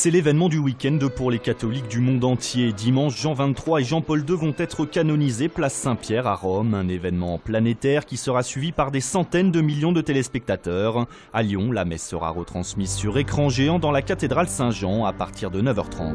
C'est l'événement du week-end pour les catholiques du monde entier. Dimanche, Jean XXIII et Jean-Paul II vont être canonisés place Saint-Pierre à Rome. Un événement planétaire qui sera suivi par des centaines de millions de téléspectateurs. À Lyon, la messe sera retransmise sur écran géant dans la cathédrale Saint-Jean à partir de 9h30.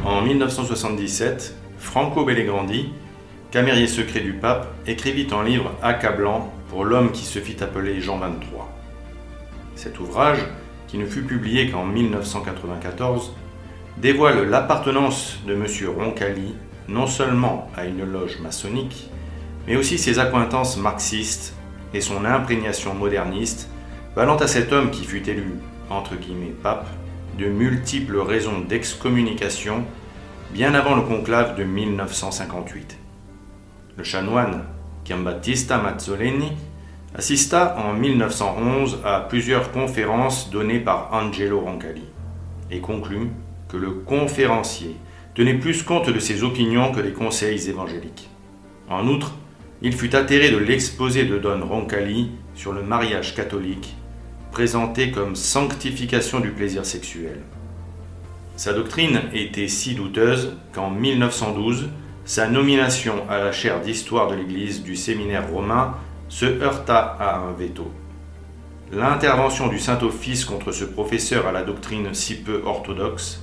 En 1977, Franco Bellegrandi, camérier secret du pape, écrivit un livre accablant pour l'homme qui se fit appeler Jean XXIII. Cet ouvrage, qui ne fut publié qu'en 1994, dévoile l'appartenance de M. Roncalli non seulement à une loge maçonnique, mais aussi ses accointances marxistes et son imprégnation moderniste, valant à cet homme qui fut élu, entre guillemets, pape, de multiples raisons d'excommunication bien avant le conclave de 1958. Le chanoine Giambattista Mazzoleni assista en 1911 à plusieurs conférences données par Angelo Roncalli et conclut que le conférencier tenait plus compte de ses opinions que des conseils évangéliques. En outre, il fut atterré de l'exposé de Don Roncalli sur le mariage catholique, présenté comme sanctification du plaisir sexuel. Sa doctrine était si douteuse qu'en 1912, sa nomination à la chaire d'histoire de l'Église du séminaire romain se heurta à un veto. L'intervention du Saint-Office contre ce professeur à la doctrine si peu orthodoxe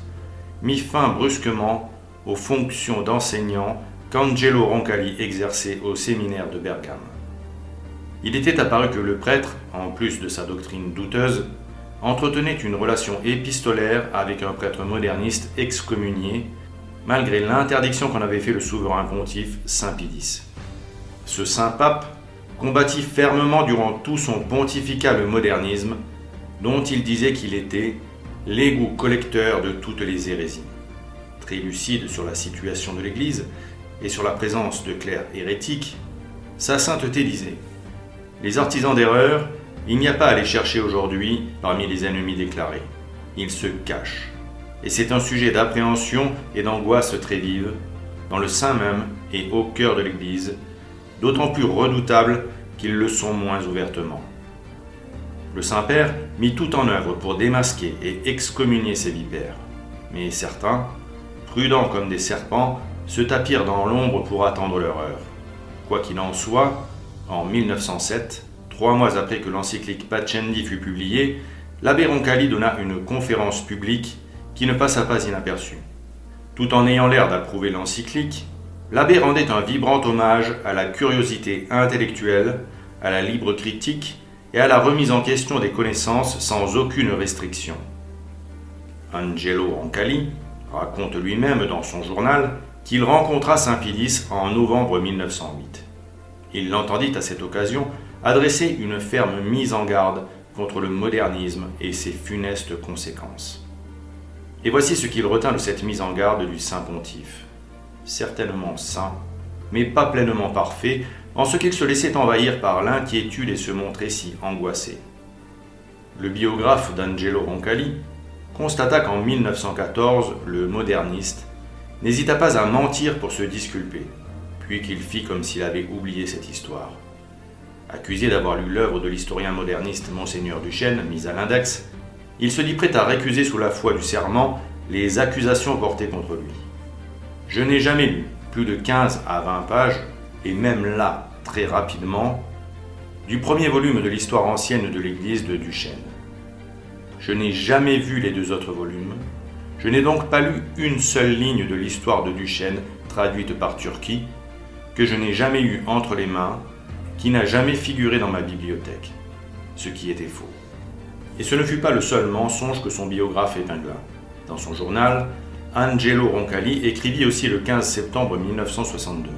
mit fin brusquement aux fonctions d'enseignant qu'Angelo Roncalli exerçait au séminaire de Bergame. Il était apparu que le prêtre, en plus de sa doctrine douteuse, entretenait une relation épistolaire avec un prêtre moderniste excommunié, malgré l'interdiction qu'en avait fait le souverain pontife Saint Pie X. Ce saint pape combattit fermement durant tout son pontificat le modernisme, dont il disait qu'il était l'égout collecteur de toutes les hérésies. Très lucide sur la situation de l'Église et sur la présence de clercs hérétiques, sa sainteté disait « Les artisans d'erreur, il n'y a pas à les chercher aujourd'hui parmi les ennemis déclarés. Ils se cachent. Et c'est un sujet d'appréhension et d'angoisse très vive, dans le sein même et au cœur de l'Église, d'autant plus redoutables qu'ils le sont moins ouvertement. » Le Saint-Père mit tout en œuvre pour démasquer et excommunier ces vipères. Mais certains, prudents comme des serpents, se tapirent dans l'ombre pour attendre leur heure. Quoi qu'il en soit, en 1907, 3 mois après que l'encyclique Pascendi fut publiée, l'abbé Roncalli donna une conférence publique qui ne passa pas inaperçue. Tout en ayant l'air d'approuver l'encyclique, l'abbé rendait un vibrant hommage à la curiosité intellectuelle, à la libre critique et à la remise en question des connaissances sans aucune restriction. Angelo Roncalli raconte lui-même dans son journal qu'il rencontra Saint Pie X en novembre 1908. Il l'entendit à cette occasion adresser une ferme mise en garde contre le modernisme et ses funestes conséquences. Et voici ce qu'il retint de cette mise en garde du Saint Pontife. Certainement saint, mais pas pleinement parfait, en ce qu'il se laissait envahir par l'inquiétude et se montrait si angoissé. Le biographe d'Angelo Roncalli constata qu'en 1914, le moderniste n'hésita pas à mentir pour se disculper, puis qu'il fit comme s'il avait oublié cette histoire. Accusé d'avoir lu l'œuvre de l'historien moderniste Monseigneur Duchesne, mise à l'index, il se dit prêt à récuser sous la foi du serment les accusations portées contre lui. Je n'ai jamais lu plus de 15 à 20 pages, et même là, très rapidement, du premier volume de l'histoire ancienne de l'église de Duchesne. Je n'ai jamais vu les 2 autres volumes, je n'ai donc pas lu une seule ligne de l'histoire de Duchesne traduite par Turki, que je n'ai jamais eu entre les mains, qui n'a jamais figuré dans ma bibliothèque, ce qui était faux. Et ce ne fut pas le seul mensonge que son biographe épingla. Dans son journal, Angelo Roncalli écrivit aussi le 15 septembre 1962.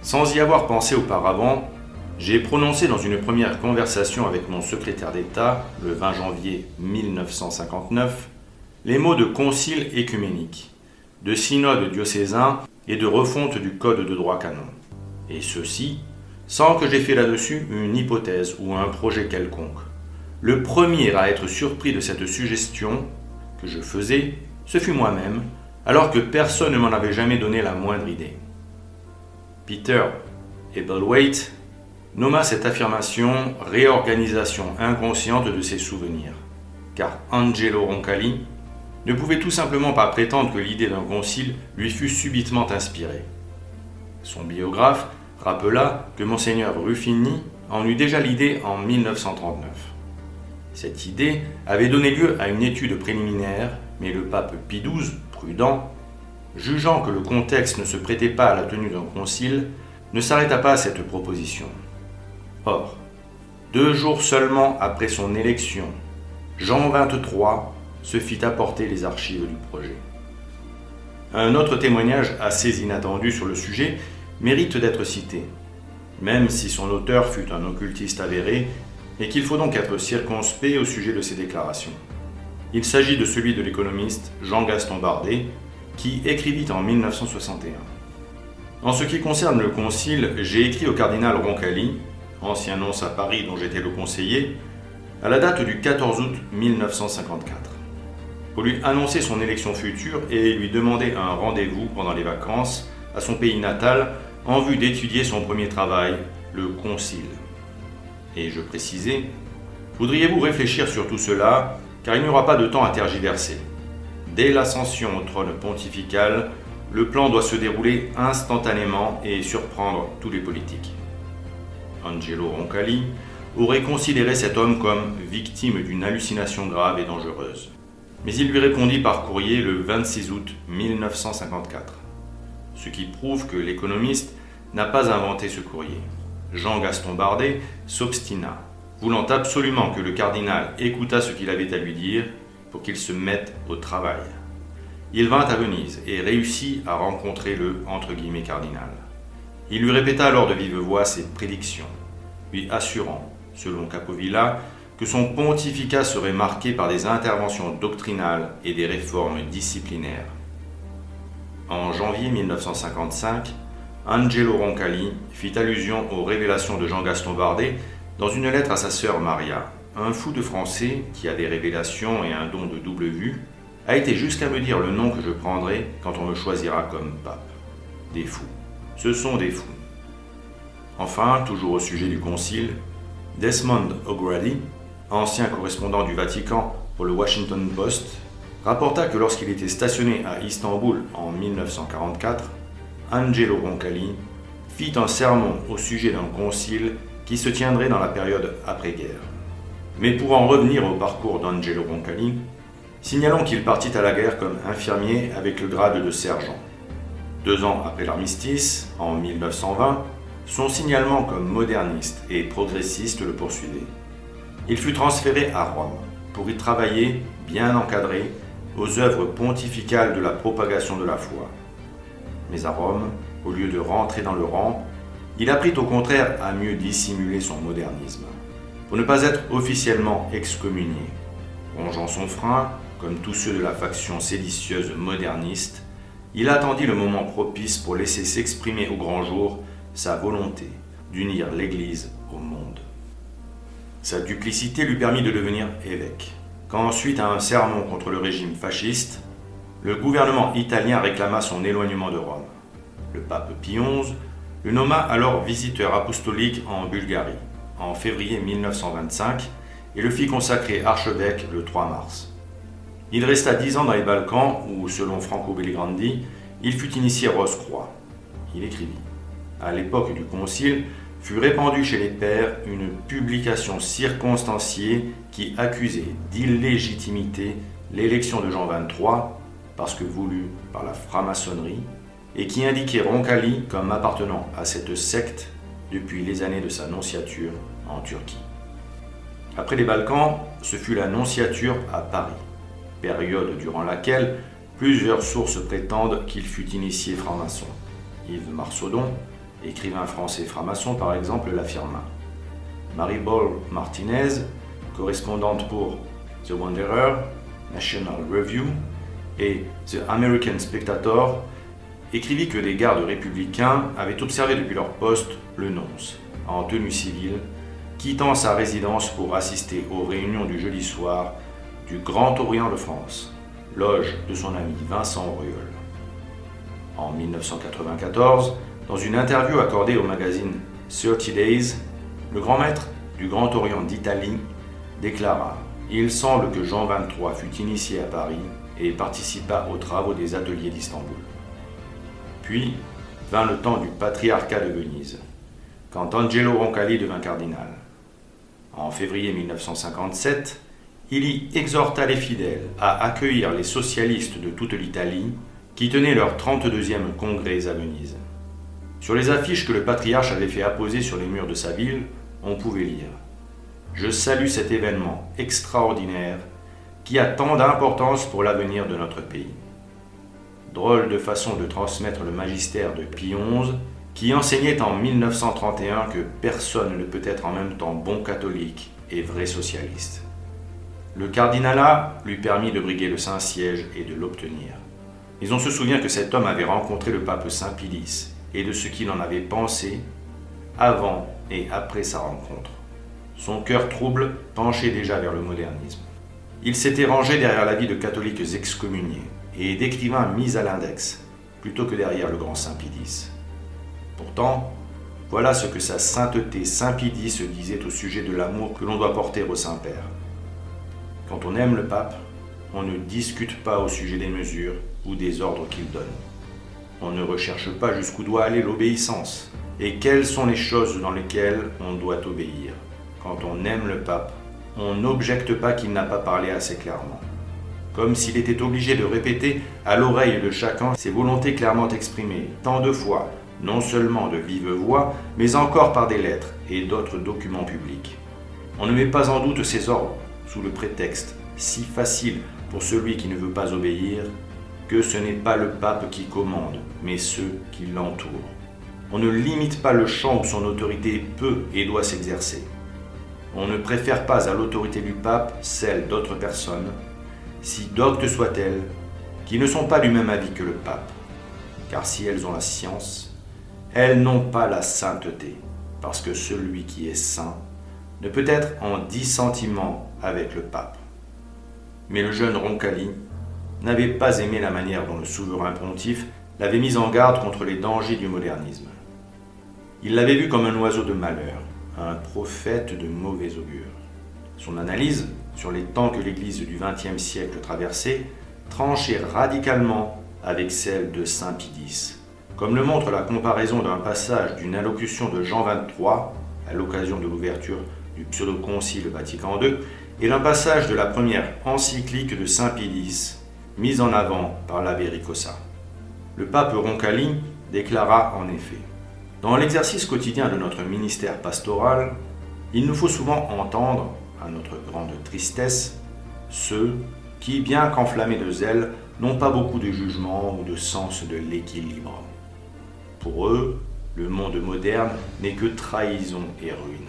Sans y avoir pensé auparavant, j'ai prononcé dans une première conversation avec mon secrétaire d'État, le 20 janvier 1959, les mots de concile écuménique, de synode diocésain et de refonte du code de droit canon. Et ceci, sans que j'aie fait là-dessus une hypothèse ou un projet quelconque. Le premier à être surpris de cette suggestion que je faisais, ce fut moi-même, alors que personne ne m'en avait jamais donné la moindre idée. Peter Hebblethwaite nomma cette affirmation « réorganisation inconsciente de ses souvenirs », car Angelo Roncalli ne pouvait tout simplement pas prétendre que l'idée d'un concile lui fût subitement inspirée. Son biographe rappela que Monseigneur Ruffini en eut déjà l'idée en 1939. Cette idée avait donné lieu à une étude préliminaire, mais le pape Pie XII, prudent, jugeant que le contexte ne se prêtait pas à la tenue d'un concile, ne s'arrêta pas à cette proposition. Or, 2 jours seulement après son élection, Jean XXIII se fit apporter les archives du projet. Un autre témoignage assez inattendu sur le sujet mérite d'être cité, même si son auteur fut un occultiste avéré et qu'il faut donc être circonspect au sujet de ses déclarations. Il s'agit de celui de l'économiste Jean-Gaston Bardet, qui écrivit en 1961. En ce qui concerne le concile, j'ai écrit au cardinal Roncalli, ancien nonce à Paris dont j'étais le conseiller, à la date du 14 août 1954, pour lui annoncer son élection future et lui demander un rendez-vous pendant les vacances à son pays natal en vue d'étudier son premier travail, le concile. Et je précisais, voudriez-vous réfléchir sur tout cela, car il n'y aura pas de temps à tergiverser. Dès l'ascension au trône pontifical, le plan doit se dérouler instantanément et surprendre tous les politiques. Angelo Roncalli aurait considéré cet homme comme victime d'une hallucination grave et dangereuse. Mais il lui répondit par courrier le 26 août 1954, ce qui prouve que l'économiste n'a pas inventé ce courrier. Jean-Gaston Bardet s'obstina, voulant absolument que le cardinal écoutât ce qu'il avait à lui dire pour qu'il se mette au travail. Il vint à Venise et réussit à rencontrer le « cardinal ». Il lui répéta alors de vive voix ses prédictions, lui assurant, selon Capovilla, que son pontificat serait marqué par des interventions doctrinales et des réformes disciplinaires. En janvier 1955, Angelo Roncalli fit allusion aux révélations de Jean-Gaston Bardet dans une lettre à sa sœur Maria. Un fou de français, qui a des révélations et un don de double vue, a été jusqu'à me dire le nom que je prendrai quand on me choisira comme pape. Des fous. Ce sont des fous. Enfin, toujours au sujet du concile, Desmond O'Grady, ancien correspondant du Vatican pour le Washington Post, rapporta que lorsqu'il était stationné à Istanbul en 1944, Angelo Roncalli fit un sermon au sujet d'un concile qui se tiendrait dans la période après-guerre. Mais pour en revenir au parcours d'Angelo Roncalli, signalons qu'il partit à la guerre comme infirmier avec le grade de sergent. 2 ans après l'armistice, en 1920, son signalement comme moderniste et progressiste le poursuivait. Il fut transféré à Rome pour y travailler, bien encadré, aux œuvres pontificales de la propagation de la foi. Mais à Rome, au lieu de rentrer dans le rang, il apprit au contraire à mieux dissimuler son modernisme, pour ne pas être officiellement excommunié. Rongeant son frein, comme tous ceux de la faction séditieuse moderniste, il attendit le moment propice pour laisser s'exprimer au grand jour sa volonté d'unir l'Église au monde. Sa duplicité lui permit de devenir évêque, quand, suite à un sermon contre le régime fasciste, le gouvernement italien réclama son éloignement de Rome. Le pape Pie XI le nomma alors visiteur apostolique en Bulgarie, en février 1925, et le fit consacrer archevêque le 3 mars. Il resta 10 ans dans les Balkans où, selon Franco Belligrandi, il fut initié rose-croix. Il écrivit « À l'époque du concile, fut répandue chez les pairs une publication circonstanciée qui accusait d'illégitimité l'élection de Jean XXIII parce que voulue par la franc-maçonnerie et qui indiquait Roncalli comme appartenant à cette secte depuis les années de sa nonciature en Turquie. Après les Balkans, ce fut la nonciature à Paris, période durant laquelle plusieurs sources prétendent qu'il fut initié franc-maçon. Yves Marsaudon, écrivain français franc-maçon par exemple, l'affirma. Marie-Bol Martinez, correspondante pour The Wanderer, National Review et The American Spectator, écrivit que des gardes républicains avaient observé depuis leur poste le nonce, en tenue civile, quittant sa résidence pour assister aux réunions du jeudi soir du Grand Orient de France, loge de son ami Vincent Auriol. En 1994, dans une interview accordée au magazine 30 Days, le grand maître du Grand Orient d'Italie déclara « Il semble que Jean XXIII fut initié à Paris et participa aux travaux des ateliers d'Istanbul. » Puis vint le temps du patriarcat de Venise, quand Angelo Roncalli devint cardinal. En février 1957, il y exhorta les fidèles à accueillir les socialistes de toute l'Italie qui tenaient leur 32e congrès à Venise. Sur les affiches que le patriarche avait fait apposer sur les murs de sa ville, on pouvait lire « Je salue cet événement extraordinaire qui a tant d'importance pour l'avenir de notre pays. » Drôle de façon de transmettre le magistère de Pie XI, qui enseignait en 1931 que personne ne peut être en même temps bon catholique et vrai socialiste. Le cardinalat lui permit de briguer le Saint-Siège et de l'obtenir. Mais on se souvient que cet homme avait rencontré le pape Saint Pie X et de ce qu'il en avait pensé avant et après sa rencontre. Son cœur trouble penchait déjà vers le modernisme. Il s'était rangé derrière l'avis de catholiques excommuniés et d'écrivains mis à l'index, plutôt que derrière le grand Saint Pie X. Pourtant, voilà ce que sa sainteté Saint Pie X disait au sujet de l'amour que l'on doit porter au Saint-Père. Quand on aime le pape, on ne discute pas au sujet des mesures ou des ordres qu'il donne. On ne recherche pas jusqu'où doit aller l'obéissance et quelles sont les choses dans lesquelles on doit obéir. Quand on aime le pape, on n'objecte pas qu'il n'a pas parlé assez clairement. Comme s'il était obligé de répéter à l'oreille de chacun ses volontés clairement exprimées, tant de fois, non seulement de vive voix, mais encore par des lettres et d'autres documents publics. On ne met pas en doute ses ordres, sous le prétexte, si facile pour celui qui ne veut pas obéir, que ce n'est pas le pape qui commande, mais ceux qui l'entourent. On ne limite pas le champ où son autorité peut et doit s'exercer. On ne préfère pas à l'autorité du pape celle d'autres personnes, si doctes soient-elles, qui ne sont pas du même avis que le pape. Car si elles ont la science, elles n'ont pas la sainteté, parce que celui qui est saint ne peut être en dissentiment avec le pape. Mais le jeune Roncalli n'avait pas aimé la manière dont le souverain pontife l'avait mis en garde contre les dangers du modernisme. Il l'avait vu comme un oiseau de malheur, un prophète de mauvais augure. Son analyse sur les temps que l'Église du XXe siècle traversait tranchait radicalement avec celle de Saint Pie X, comme le montre la comparaison d'un passage d'une allocution de Jean XXIII à l'occasion de l'ouverture du pseudo-concile Vatican II et d'un passage de la première encyclique de Saint Pie X, mise en avant par l'abbé Ricossa. Le pape Roncalli déclara en effet « Dans l'exercice quotidien de notre ministère pastoral, il nous faut souvent entendre, à notre grande tristesse, ceux qui, bien qu'enflammés de zèle, n'ont pas beaucoup de jugement ou de sens de l'équilibre. Pour eux, le monde moderne n'est que trahison et ruine.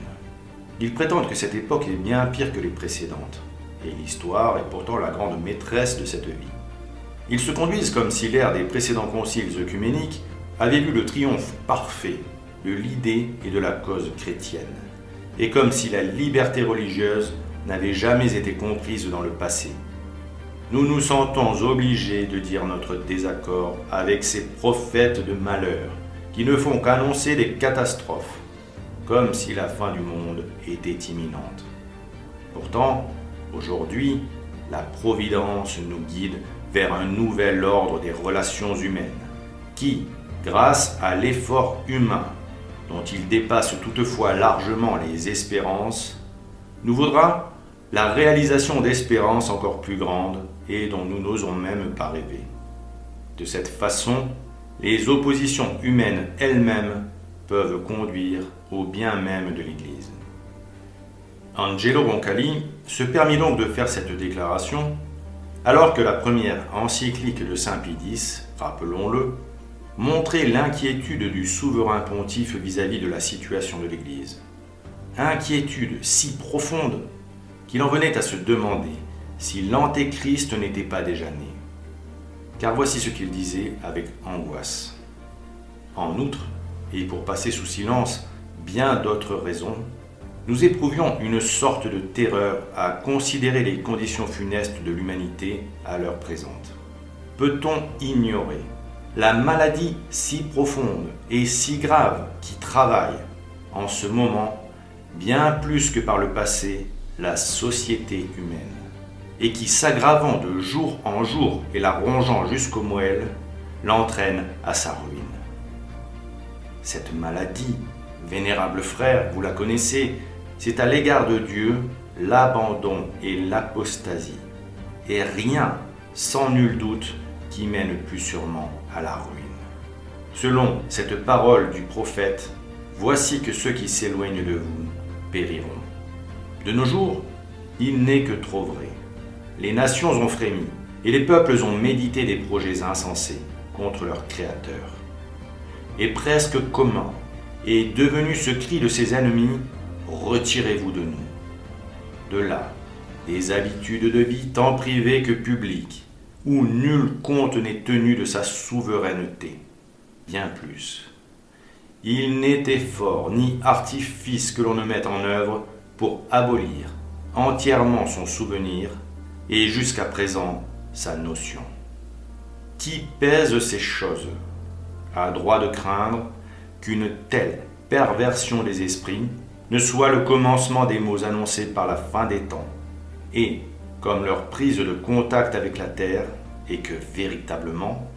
Ils prétendent que cette époque est bien pire que les précédentes, et l'histoire est pourtant la grande maîtresse de cette vie. Ils se conduisent comme si l'ère des précédents conciles œcuméniques avait vu le triomphe parfait de l'idée et de la cause chrétienne, et comme si la liberté religieuse n'avait jamais été comprise dans le passé. Nous nous sentons obligés de dire notre désaccord avec ces prophètes de malheur qui ne font qu'annoncer des catastrophes, comme si la fin du monde était imminente. Pourtant, aujourd'hui, la Providence nous guide vers un nouvel ordre des relations humaines, qui, grâce à l'effort humain, dont il dépasse toutefois largement les espérances, nous vaudra la réalisation d'espérances encore plus grandes et dont nous n'osons même pas rêver. De cette façon, les oppositions humaines elles-mêmes peuvent conduire au bien même de l'Église. Angelo Roncalli se permit donc de faire cette déclaration alors que la première encyclique de Saint Pie X, rappelons-le, montrait l'inquiétude du souverain pontife vis-à-vis de la situation de l'Église. Inquiétude si profonde qu'il en venait à se demander si l'Antéchrist n'était pas déjà né. Car voici ce qu'il disait avec angoisse. En outre, et pour passer sous silence bien d'autres raisons, nous éprouvions une sorte de terreur à considérer les conditions funestes de l'humanité à l'heure présente. Peut-on ignorer la maladie si profonde et si grave qui travaille en ce moment, bien plus que par le passé, la société humaine, et qui, s'aggravant de jour en jour et la rongeant jusqu'aux moelles, l'entraîne à sa ruine. Cette maladie, vénérable frère, vous la connaissez, c'est à l'égard de Dieu l'abandon et l'apostasie, et rien, sans nul doute, qui mène plus sûrement à la ruine. Selon cette parole du prophète, voici que ceux qui s'éloignent de vous périront. De nos jours, il n'est que trop vrai. Les nations ont frémi, et les peuples ont médité des projets insensés contre leur Créateur. Et presque commun est devenu ce cri de ses ennemis: retirez-vous de nous. De là, des habitudes de vie tant privées que publiques, où nul compte n'est tenu de sa souveraineté. Bien plus, il n'est effort ni artifice que l'on ne mette en œuvre pour abolir entièrement son souvenir et jusqu'à présent sa notion. Qui pèse ces choses a droit de craindre qu'une telle perversion des esprits ne soit le commencement des maux annoncés par la fin des temps, et, comme leur prise de contact avec la terre, et que véritablement,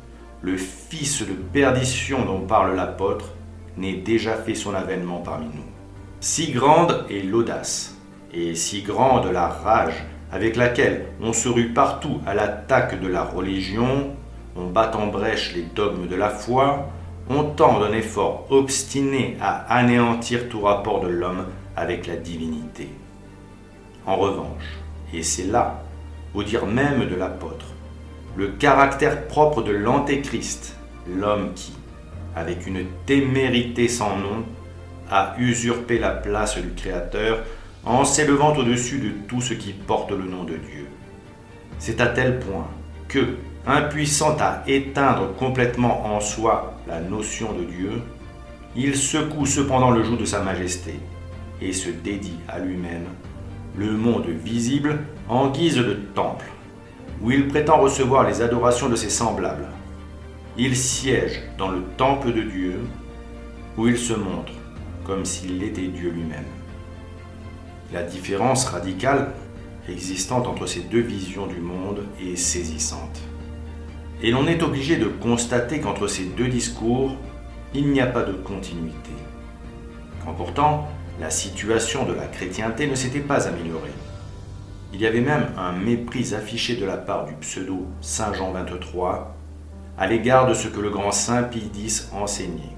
le fils de perdition dont parle l'apôtre n'ait déjà fait son avènement parmi nous. Si grande est l'audace, et si grande la rage avec laquelle on se rue partout à l'attaque de la religion, on bat en brèche les dogmes de la foi, on tend d'un effort obstiné à anéantir tout rapport de l'homme avec la divinité. En revanche, et c'est là, au dire même de l'apôtre, le caractère propre de l'Antéchrist, l'homme qui, avec une témérité sans nom, a usurpé la place du Créateur en s'élevant au-dessus de tout ce qui porte le nom de Dieu. C'est à tel point que, impuissant à éteindre complètement en soi la notion de Dieu, il secoue cependant le joug de sa majesté et se dédie à lui-même le monde visible en guise de temple, où il prétend recevoir les adorations de ses semblables. Il siège dans le temple de Dieu, où il se montre comme s'il était Dieu lui-même. La différence radicale existante entre ces deux visions du monde est saisissante. Et l'on est obligé de constater qu'entre ces deux discours, il n'y a pas de continuité. Quand pourtant, la situation de la chrétienté ne s'était pas améliorée. Il y avait même un mépris affiché de la part du pseudo Saint Jean 23 à l'égard de ce que le grand Saint Pie X enseignait,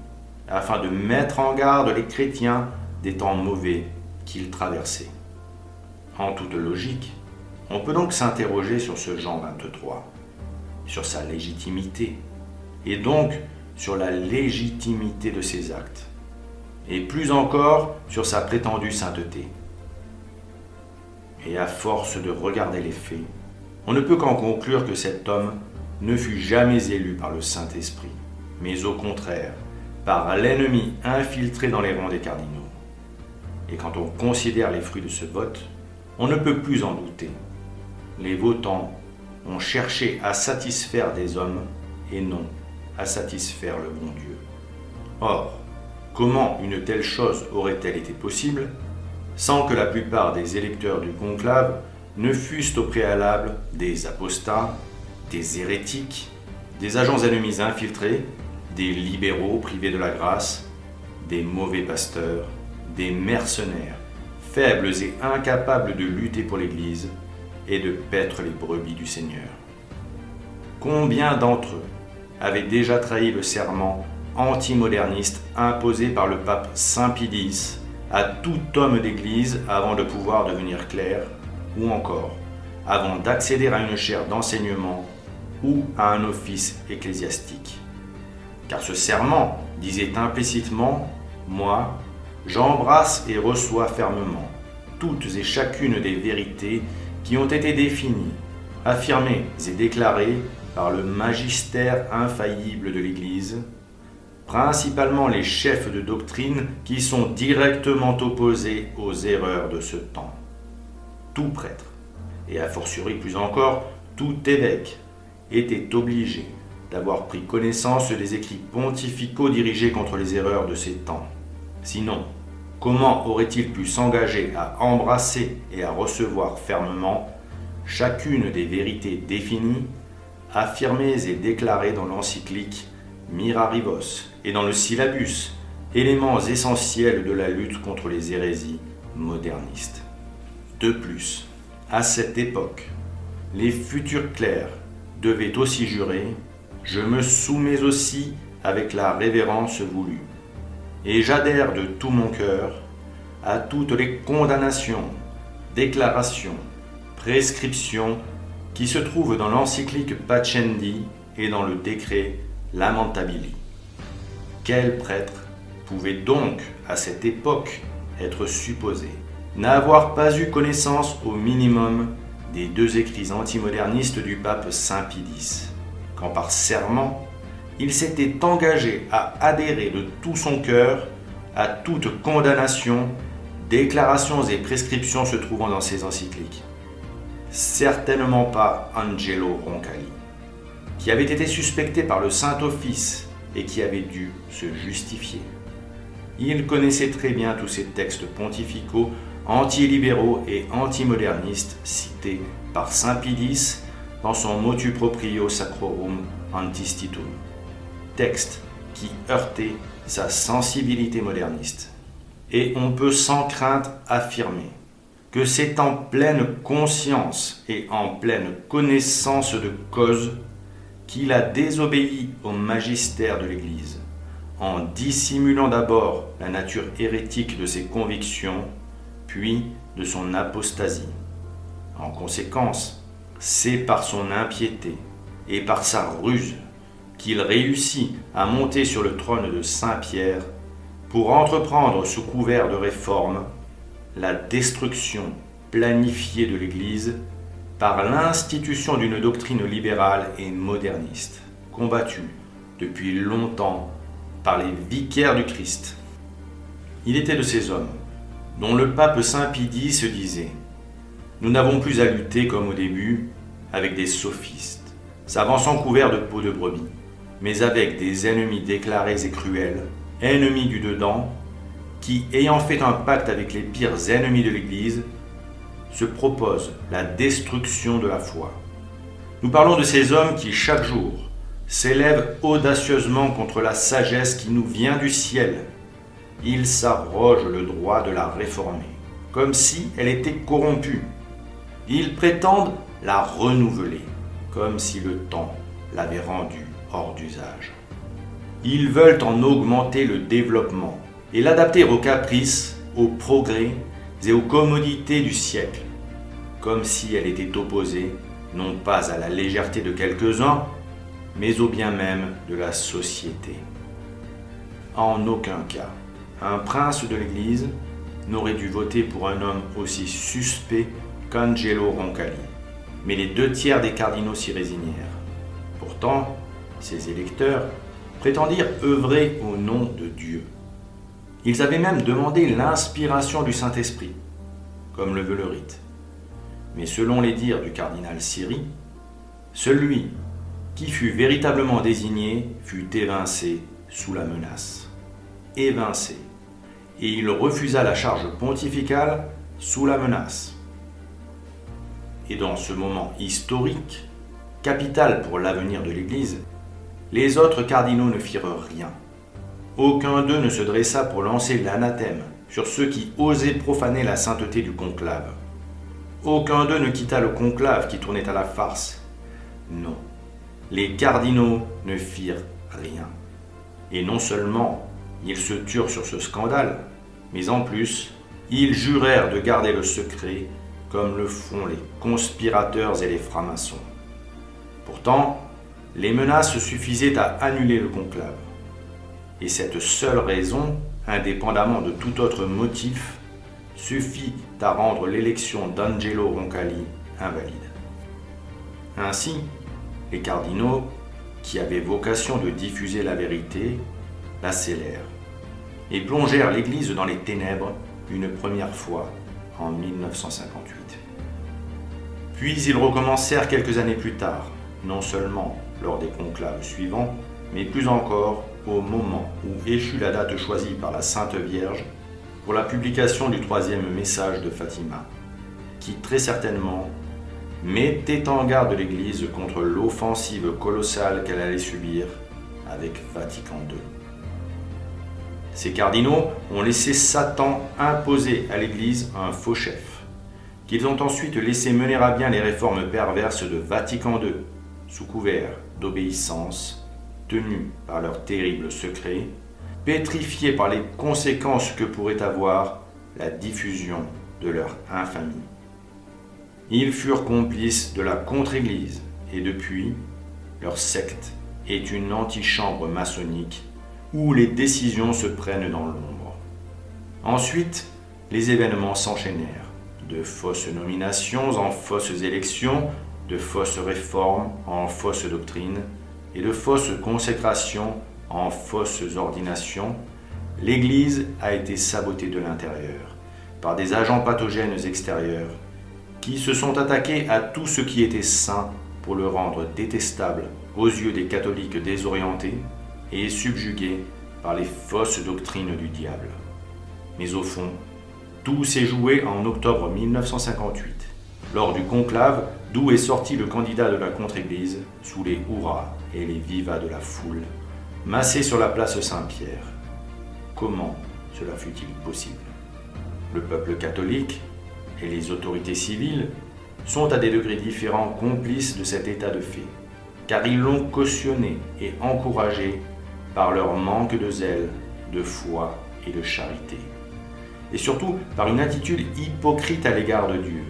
afin de mettre en garde les chrétiens des temps mauvais qu'ils traversaient. En toute logique, on peut donc s'interroger sur ce Jean 23, sur sa légitimité, et donc sur la légitimité de ses actes, et plus encore sur sa prétendue sainteté. Et à force de regarder les faits, on ne peut qu'en conclure que cet homme ne fut jamais élu par le Saint-Esprit, mais au contraire, par l'ennemi infiltré dans les rangs des cardinaux. Et quand on considère les fruits de ce vote, on ne peut plus en douter. Les votants ont cherché à satisfaire des hommes et non à satisfaire le bon Dieu. Or, comment une telle chose aurait-elle été possible sans que la plupart des électeurs du conclave ne fussent au préalable des apostats, des hérétiques, des agents ennemis infiltrés, des libéraux privés de la grâce, des mauvais pasteurs, des mercenaires, faibles et incapables de lutter pour l'Église et de paître les brebis du Seigneur. Combien d'entre eux avaient déjà trahi le serment antimoderniste imposé par le pape Saint Pie X à tout homme d'Église avant de pouvoir devenir clerc, ou encore avant d'accéder à une chaire d'enseignement ou à un office ecclésiastique. Car ce serment disait implicitement « Moi, j'embrasse et reçois fermement toutes et chacune des vérités qui ont été définies, affirmées et déclarées par le magistère infaillible de l'Église, principalement les chefs de doctrine qui sont directement opposés aux erreurs de ce temps. Tout prêtre, et a fortiori plus encore tout évêque, était obligé d'avoir pris connaissance des écrits pontificaux dirigés contre les erreurs de ces temps. Sinon, comment aurait-il pu s'engager à embrasser et à recevoir fermement chacune des vérités définies, affirmées et déclarées dans l'encyclique Mirarivos et dans le syllabus, éléments essentiels de la lutte contre les hérésies modernistes. De plus, à cette époque, les futurs clercs devaient aussi jurer « Je me soumets aussi avec la révérence voulue, et j'adhère de tout mon cœur à toutes les condamnations, déclarations, prescriptions qui se trouvent dans l'encyclique Pacendi et dans le décret Lamentabili. » Quel prêtre pouvait donc, à cette époque, être supposé n'avoir pas eu connaissance au minimum des deux écrits antimodernistes du pape Saint Pie X, quand par serment, il s'était engagé à adhérer de tout son cœur à toute condamnation, déclarations et prescriptions se trouvant dans ces encycliques. Certainement pas Angelo Roncalli, qui avait été suspecté par le Saint-Office et qui avait dû se justifier. Il connaissait très bien tous ces textes pontificaux anti-libéraux et antimodernistes cités par Saint Pie X dans son Motu Proprio Sacrorum Antistitum, texte qui heurtait sa sensibilité moderniste. Et on peut sans crainte affirmer que c'est en pleine conscience et en pleine connaissance de cause qu'il a désobéi au magistère de l'Église, en dissimulant d'abord la nature hérétique de ses convictions, puis de son apostasie. En conséquence, c'est par son impiété et par sa ruse qu'il réussit à monter sur le trône de Saint-Pierre pour entreprendre sous couvert de réforme la destruction planifiée de l'Église par l'institution d'une doctrine libérale et moderniste, combattue depuis longtemps par les vicaires du Christ. Il était de ces hommes dont le pape Saint Pie X se disait « Nous n'avons plus à lutter comme au début avec des sophistes, s'avançant couverts de peau de brebis, mais avec des ennemis déclarés et cruels, ennemis du dedans, qui, ayant fait un pacte avec les pires ennemis de l'Église, se proposent la destruction de la foi. Nous parlons de ces hommes qui, chaque jour, s'élèvent audacieusement contre la sagesse qui nous vient du ciel. Ils s'arrogent le droit de la réformer, comme si elle était corrompue. Ils prétendent la renouveler, comme si le temps l'avait rendue hors d'usage. Ils veulent en augmenter le développement et l'adapter aux caprices, aux progrès et aux commodités du siècle, comme si elle était opposée non pas à la légèreté de quelques-uns, mais au bien même de la société. En aucun cas, un prince de l'Église n'aurait dû voter pour un homme aussi suspect qu'Angelo Roncalli, mais les 2/3 des cardinaux s'y résignèrent. Pourtant, ces électeurs prétendirent œuvrer au nom de Dieu. Ils avaient même demandé l'inspiration du Saint-Esprit, comme le veut le rite. Mais selon les dires du cardinal Siri, celui qui fut véritablement désigné fut évincé sous la menace. Évincé. Et il refusa la charge pontificale sous la menace. et dans ce moment historique, capital pour l'avenir de l'Église, les autres cardinaux ne firent rien. Aucun d'eux ne se dressa pour lancer l'anathème sur ceux qui osaient profaner la sainteté du conclave. Aucun d'eux ne quitta le conclave qui tournait à la farce. Non, les cardinaux ne firent rien. Et non seulement ils se turent sur ce scandale, mais en plus, ils jurèrent de garder le secret comme le font les conspirateurs et les francs-maçons. Pourtant, les menaces suffisaient à annuler le conclave. Et cette seule raison, indépendamment de tout autre motif, suffit à rendre l'élection d'Angelo Roncalli invalide. Ainsi, les cardinaux, qui avaient vocation de diffuser la vérité, la scellèrent et plongèrent l'Église dans les ténèbres une première fois en 1958. Puis ils recommencèrent quelques années plus tard, non seulement lors des conclaves suivants, mais plus encore au moment où échut la date choisie par la Sainte Vierge pour la publication du troisième message de Fatima, qui très certainement mettait en garde l'Église contre l'offensive colossale qu'elle allait subir avec Vatican II. Ces cardinaux ont laissé Satan imposer à l'Église un faux chef, qu'ils ont ensuite laissé mener à bien les réformes perverses de Vatican II, sous couvert d'obéissance, tenus par leurs terribles secrets, pétrifiés par les conséquences que pourrait avoir la diffusion de leur infamie. Ils furent complices de la contre-Église et depuis, leur secte est une antichambre maçonnique où les décisions se prennent dans l'ombre. Ensuite, les événements s'enchaînèrent, de fausses nominations en fausses élections, de fausses réformes en fausses doctrines et de fausses consécrations en fausses ordinations. L'Église a été sabotée de l'intérieur par des agents pathogènes extérieurs qui se sont attaqués à tout ce qui était saint pour le rendre détestable aux yeux des catholiques désorientés et subjugués par les fausses doctrines du diable. Mais au fond, tout s'est joué en octobre 1958, lors du conclave d'où est sorti le candidat de la contre-Église sous les hurrahs et les vivas de la foule, massée sur la place Saint-Pierre. Comment cela fut-il possible? Le peuple catholique et les autorités civiles sont à des degrés différents complices de cet état de fait, car ils l'ont cautionné et encouragé par leur manque de zèle, de foi et de charité, et surtout par une attitude hypocrite à l'égard de Dieu,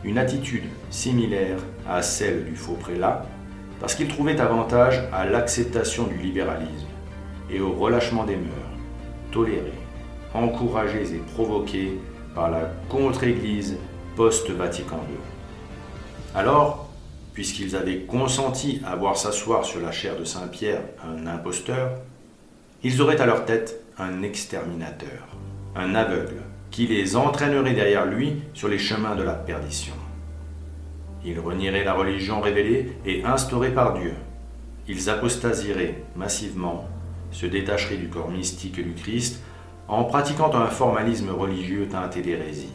une attitude similaire à celle du faux prélat, parce qu'ils trouvaient avantage à l'acceptation du libéralisme et au relâchement des mœurs, tolérés, encouragés et provoqués par la contre-Église post-Vatican II. Alors, puisqu'ils avaient consenti à voir s'asseoir sur la chaire de Saint-Pierre un imposteur, ils auraient à leur tête un exterminateur, un aveugle, qui les entraînerait derrière lui sur les chemins de la perdition. Ils renieraient la religion révélée et instaurée par Dieu. Ils apostasieraient massivement, se détacheraient du corps mystique du Christ en pratiquant un formalisme religieux teinté d'hérésie,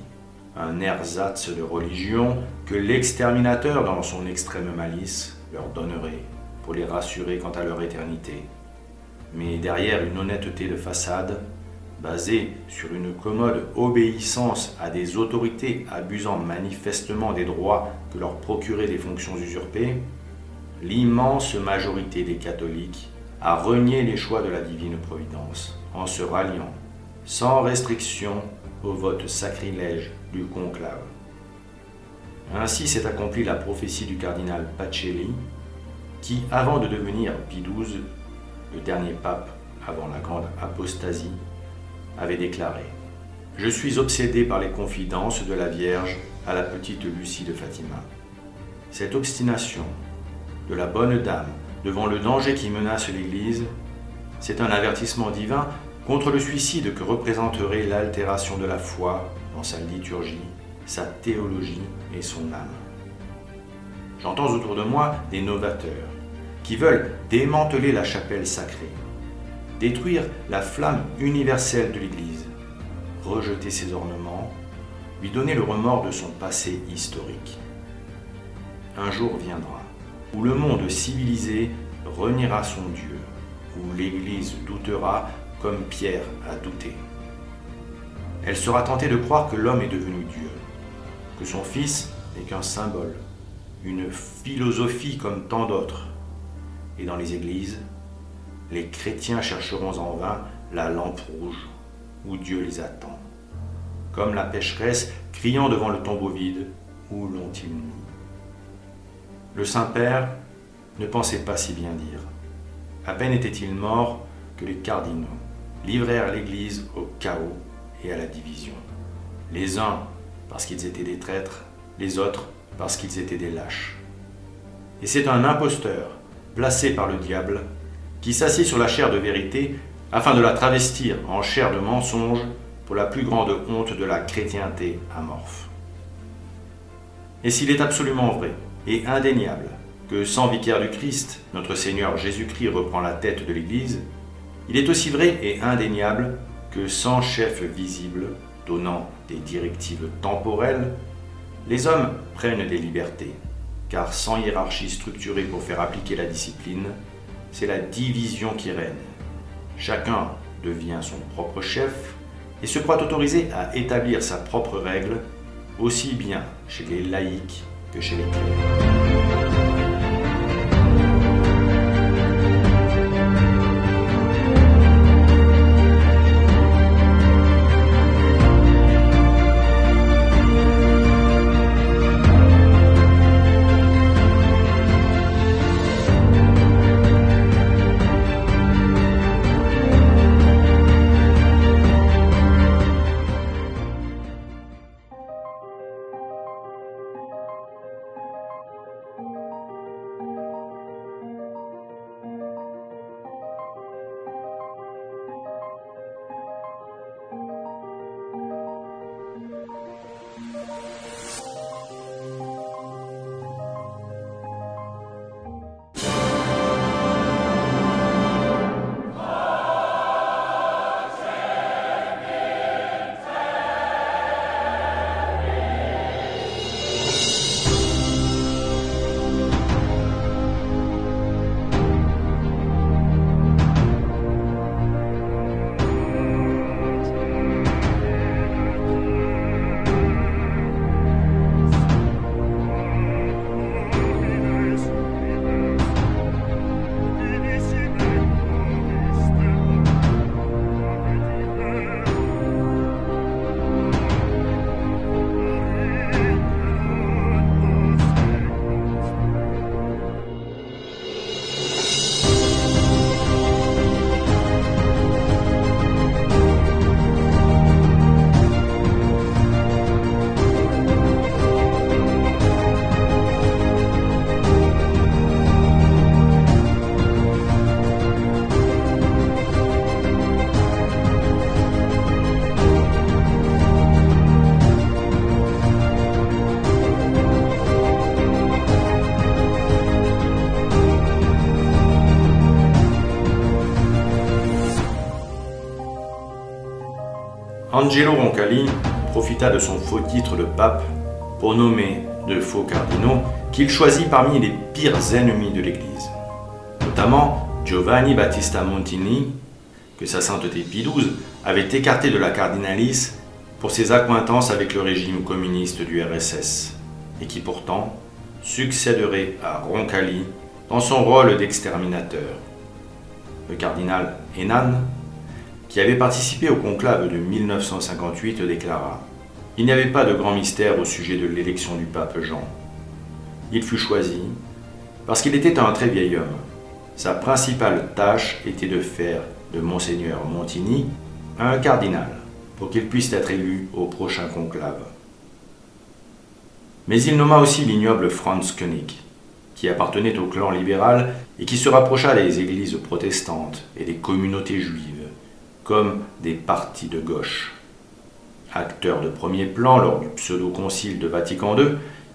un ersatz de religion que l'exterminateur, dans son extrême malice, leur donnerait pour les rassurer quant à leur éternité. Mais derrière une honnêteté de façade, basée sur une commode obéissance à des autorités abusant manifestement des droits que leur procuraient des fonctions usurpées, l'immense majorité des catholiques a renié les choix de la divine providence en se ralliant sans restriction au vote sacrilège du conclave. Ainsi s'est accomplie la prophétie du cardinal Pacelli, qui, avant de devenir Pie XII, le dernier pape avant la grande apostasie, avait déclaré « Je suis obsédé par les confidences de la Vierge à la petite Lucie de Fatima. Cette obstination de la bonne dame devant le danger qui menace l'Église, c'est un avertissement divin contre le suicide que représenterait l'altération de la foi dans sa liturgie, sa théologie et son âme. J'entends autour de moi des novateurs qui veulent démanteler la chapelle sacrée, détruire la flamme universelle de l'Église, rejeter ses ornements, lui donner le remords de son passé historique. un jour viendra, où le monde civilisé reniera son Dieu, où l'Église doutera comme Pierre a douté. Elle sera tentée de croire que l'homme est devenu Dieu, que son Fils n'est qu'un symbole, une philosophie comme tant d'autres. Et dans les églises, les chrétiens chercheront en vain la lampe rouge où Dieu les attend, comme la pécheresse criant devant le tombeau vide, où l'ont-ils mis? Le Saint-Père ne pensait pas si bien dire. À peine était-il mort que les cardinaux livrèrent l'Église au chaos et à la division. Les uns parce qu'ils étaient des traîtres, les autres parce qu'ils étaient des lâches. Et c'est un imposteur, placé par le diable, qui s'assied sur la chair de vérité afin de la travestir en chair de mensonge pour la plus grande honte de la chrétienté amorphe. Et s'il est absolument vrai et indéniable que sans vicaire du Christ, notre Seigneur Jésus-Christ reprend la tête de l'Église, il est aussi vrai et indéniable que sans chef visible, donnant des directives temporelles, les hommes prennent des libertés, car sans hiérarchie structurée pour faire appliquer la discipline, c'est la division qui règne. Chacun devient son propre chef et se croit autorisé à établir sa propre règle, aussi bien chez les laïcs que chez les clercs. Angelo Roncalli profita de son faux titre de pape pour nommer de faux cardinaux qu'il choisit parmi les pires ennemis de l'Église, notamment Giovanni Battista Montini, que sa sainteté Pie XII avait écarté de la cardinalice pour ses accointances avec le régime communiste du RSS, et qui pourtant succéderait à Roncalli dans son rôle d'exterminateur. Le cardinal Hénan, qui avait participé au conclave de 1958, déclara « Il n'y avait pas de grand mystère au sujet de l'élection du pape Jean. Il fut choisi parce qu'il était un très vieil homme. Sa principale tâche était de faire de Monseigneur Montini un cardinal pour qu'il puisse être élu au prochain conclave. » Mais il nomma aussi l'ignoble Franz Koenig, qui appartenait au clan libéral et qui se rapprocha des églises protestantes et des communautés juives, comme des partis de gauche. Acteur de premier plan lors du pseudo-concile de Vatican II,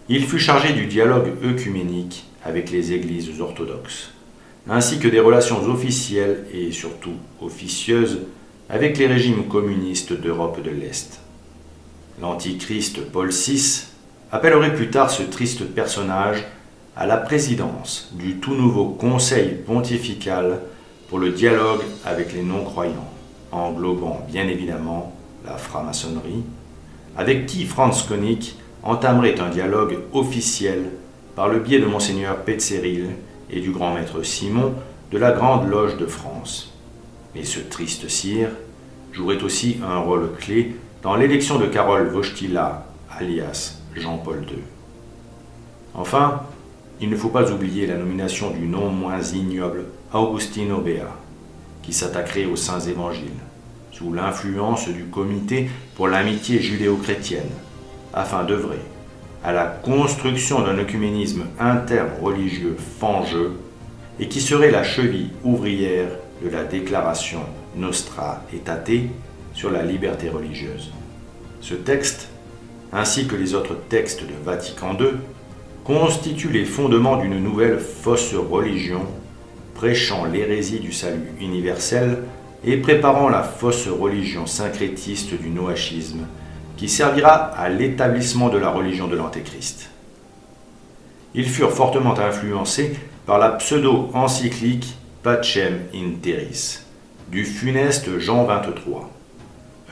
il fut chargé du dialogue œcuménique avec les églises orthodoxes, ainsi que des relations officielles et surtout officieuses avec les régimes communistes d'Europe de l'Est. L'antichrist Paul VI appellerait plus tard ce triste personnage à la présidence du tout nouveau Conseil pontifical pour le dialogue avec les non-croyants, englobant bien évidemment la franc-maçonnerie, avec qui Franz Koenig entamerait un dialogue officiel par le biais de Monseigneur Petzeril et du grand maître Simon de la Grande Loge de France. Et ce triste sire jouerait aussi un rôle clé dans l'élection de Karol Wojtyła, alias Jean-Paul II. Enfin, il ne faut pas oublier la nomination du non moins ignoble Augustino Bea, qui s'attaquerait aux saints évangiles, sous l'influence du Comité pour l'amitié judéo-chrétienne, afin d'œuvrer à la construction d'un œcuménisme interreligieux fangeux et qui serait la cheville ouvrière de la déclaration Nostra Aetate sur la liberté religieuse. Ce texte, ainsi que les autres textes de Vatican II, constituent les fondements d'une nouvelle fausse religion, prêchant l'hérésie du salut universel et préparant la fausse religion syncrétiste du noachisme, qui servira à l'établissement de la religion de l'Antéchrist. Ils furent fortement influencés par la pseudo-encyclique Pacem in Terris du funeste Jean XXIII.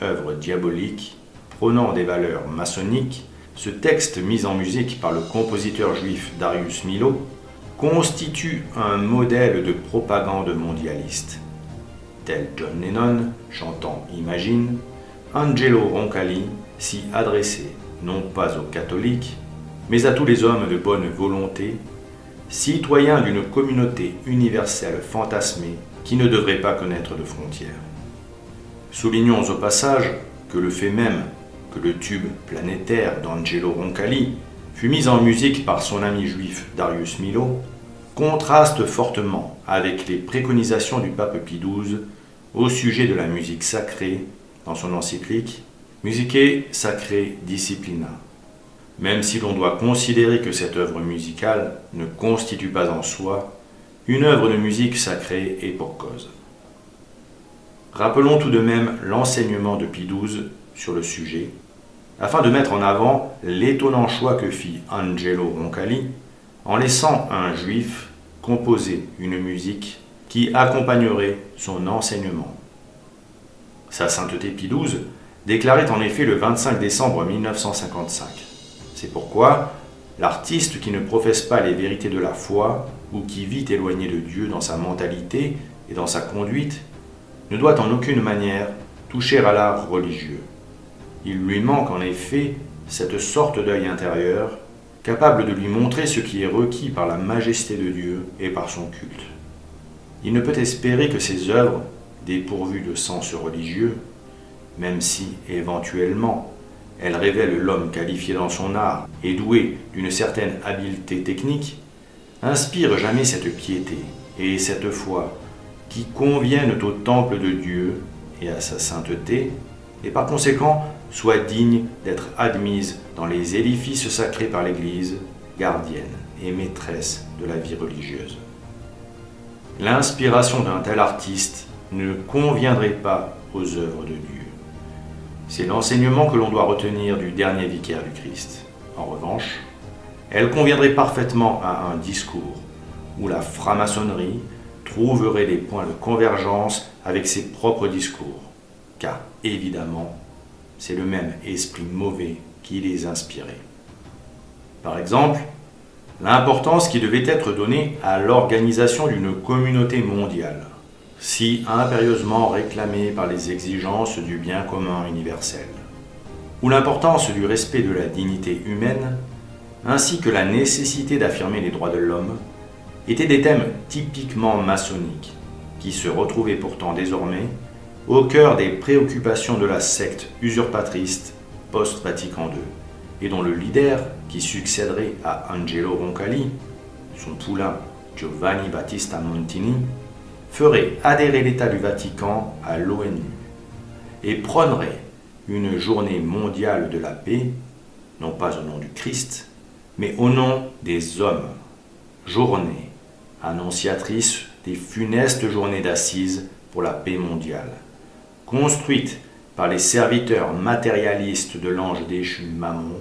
Œuvre diabolique, prônant des valeurs maçonniques, ce texte mis en musique par le compositeur juif Darius Milhaud constitue un modèle de propagande mondialiste. Tel John Lennon, chantant Imagine, Angelo Roncalli s'y adressait non pas aux catholiques, mais à tous les hommes de bonne volonté, citoyens d'une communauté universelle fantasmée qui ne devrait pas connaître de frontières. Soulignons au passage que le fait même que le tube planétaire d'Angelo Roncalli fut mis en musique par son ami juif Darius Milhaud contraste fortement avec les préconisations du pape Pie XII au sujet de la musique sacrée dans son encyclique Musicae Sacrae Disciplina, même si l'on doit considérer que cette œuvre musicale ne constitue pas en soi une œuvre de musique sacrée et pour cause. Rappelons tout de même l'enseignement de Pie XII sur le sujet, afin de mettre en avant l'étonnant choix que fit Angelo Roncalli en laissant un juif composer une musique qui accompagnerait son enseignement. Sa sainteté Pie XII déclarait en effet le 25 décembre 1955. C'est pourquoi l'artiste qui ne professe pas les vérités de la foi ou qui vit éloigné de Dieu dans sa mentalité et dans sa conduite ne doit en aucune manière toucher à l'art religieux. Il lui manque en effet cette sorte d'œil intérieur capable de lui montrer ce qui est requis par la majesté de Dieu et par son culte. Il ne peut espérer que ses œuvres, dépourvues de sens religieux, même si, éventuellement, elles révèlent l'homme qualifié dans son art et doué d'une certaine habileté technique, inspirent jamais cette piété et cette foi qui conviennent au temple de Dieu et à sa sainteté, et par conséquent soient dignes d'être admises dans les édifices sacrés par l'Église, gardienne et maîtresse de la vie religieuse. L'inspiration d'un tel artiste ne conviendrait pas aux œuvres de Dieu. C'est l'enseignement que l'on doit retenir du dernier vicaire du Christ. En revanche, elle conviendrait parfaitement à un discours où la franc-maçonnerie trouverait des points de convergence avec ses propres discours, car évidemment, c'est le même esprit mauvais qui les inspirait. Par exemple, l'importance qui devait être donnée à l'organisation d'une communauté mondiale, si impérieusement réclamée par les exigences du bien commun universel, ou l'importance du respect de la dignité humaine, ainsi que la nécessité d'affirmer les droits de l'homme, étaient des thèmes typiquement maçonniques, qui se retrouvaient pourtant désormais au cœur des préoccupations de la secte usurpatrice post-Vatican II, et dont le leader, qui succéderait à Angelo Roncalli, son poulain Giovanni Battista Montini, ferait adhérer l'État du Vatican à l'ONU et prônerait une journée mondiale de la paix, non pas au nom du Christ, mais au nom des hommes, journée annonciatrice des funestes journées d'assises pour la paix mondiale, construite par les serviteurs matérialistes de l'ange déchu Mammon,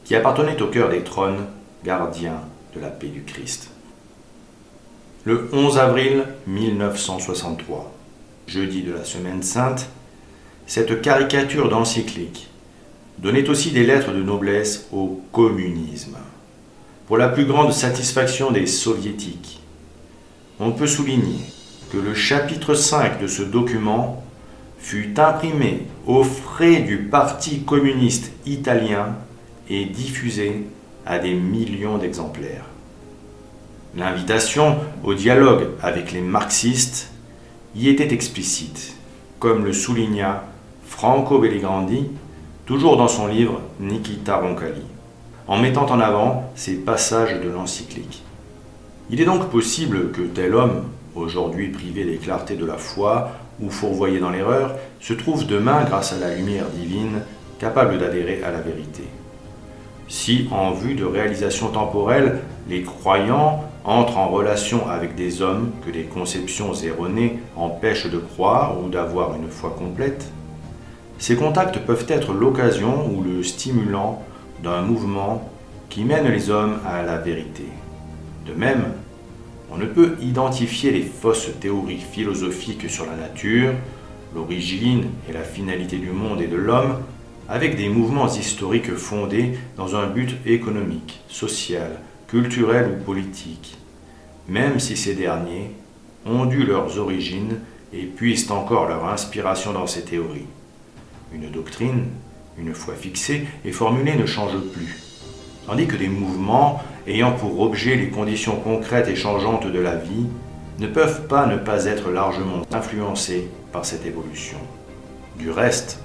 qui appartenait au cœur des trônes, gardiens de la paix du Christ. Le 11 avril 1963, jeudi de la Semaine Sainte, cette caricature d'encyclique donnait aussi des lettres de noblesse au communisme. Pour la plus grande satisfaction des soviétiques, on peut souligner que le chapitre 5 de ce document fut imprimé aux frais du Parti communiste italien et diffusé à des millions d'exemplaires. L'invitation au dialogue avec les marxistes y était explicite, comme le souligna Franco Belligrandi, toujours dans son livre Nikita Roncalli, en mettant en avant ces passages de l'encyclique. Il est donc possible que tel homme, aujourd'hui privé des clartés de la foi ou fourvoyé dans l'erreur, se trouve demain, grâce à la lumière divine, capable d'adhérer à la vérité. Si, en vue de réalisations temporelles, les croyants entrent en relation avec des hommes que des conceptions erronées empêchent de croire ou d'avoir une foi complète, ces contacts peuvent être l'occasion ou le stimulant d'un mouvement qui mène les hommes à la vérité. De même, on ne peut identifier les fausses théories philosophiques sur la nature, l'origine et la finalité du monde et de l'homme avec des mouvements historiques fondés dans un but économique, social, culturel ou politique, même si ces derniers ont dû leurs origines et puissent encore leur inspiration dans ces théories. Une doctrine, une fois fixée et formulée, ne change plus, tandis que des mouvements ayant pour objet les conditions concrètes et changeantes de la vie ne peuvent pas ne pas être largement influencés par cette évolution. Du reste,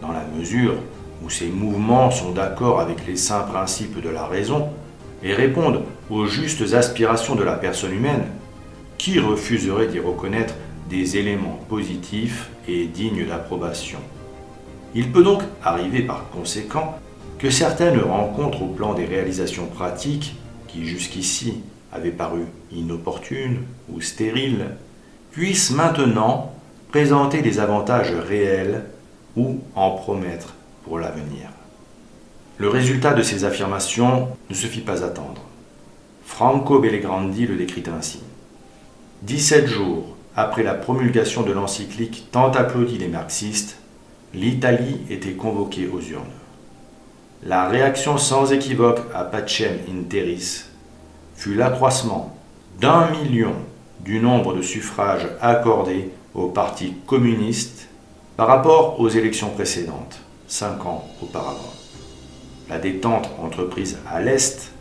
dans la mesure où ces mouvements sont d'accord avec les saints principes de la raison et répondent aux justes aspirations de la personne humaine, qui refuserait d'y reconnaître des éléments positifs et dignes d'approbation? Il peut donc arriver par conséquent que certaines rencontres au plan des réalisations pratiques, qui jusqu'ici avaient paru inopportunes ou stériles, puissent maintenant présenter des avantages réels ou en promettre pour l'avenir. Le résultat de ces affirmations ne se fit pas attendre. Franco Belligrandi le décrit ainsi. 17 jours après la promulgation de l'encyclique tant applaudie des marxistes, l'Italie était convoquée aux urnes. La réaction sans équivoque à Pacem in Terris fut l'accroissement d'1 million du nombre de suffrages accordés au Parti communiste par rapport aux élections précédentes, 5 ans auparavant. La détente entreprise à l'Est,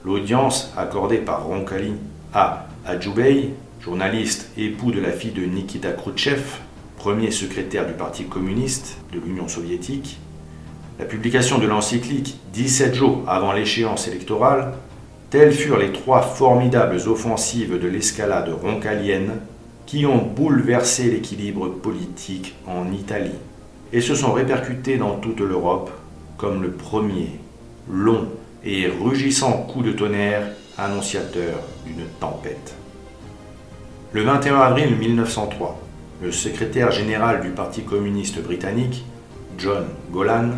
l'audience accordée par Roncalli à Adjoubey, journaliste époux de la fille de Nikita Khrouchtchev, premier secrétaire du Parti communiste de l'Union soviétique, la publication de l'encyclique 17 jours avant l'échéance électorale, telles furent les 3 formidables offensives de l'escalade roncallienne qui ont bouleversé l'équilibre politique en Italie et se sont répercutées dans toute l'Europe comme le premier, long et rugissant coup de tonnerre annonciateur d'une tempête. Le 21 avril 1903, le secrétaire général du Parti communiste britannique, John Golan,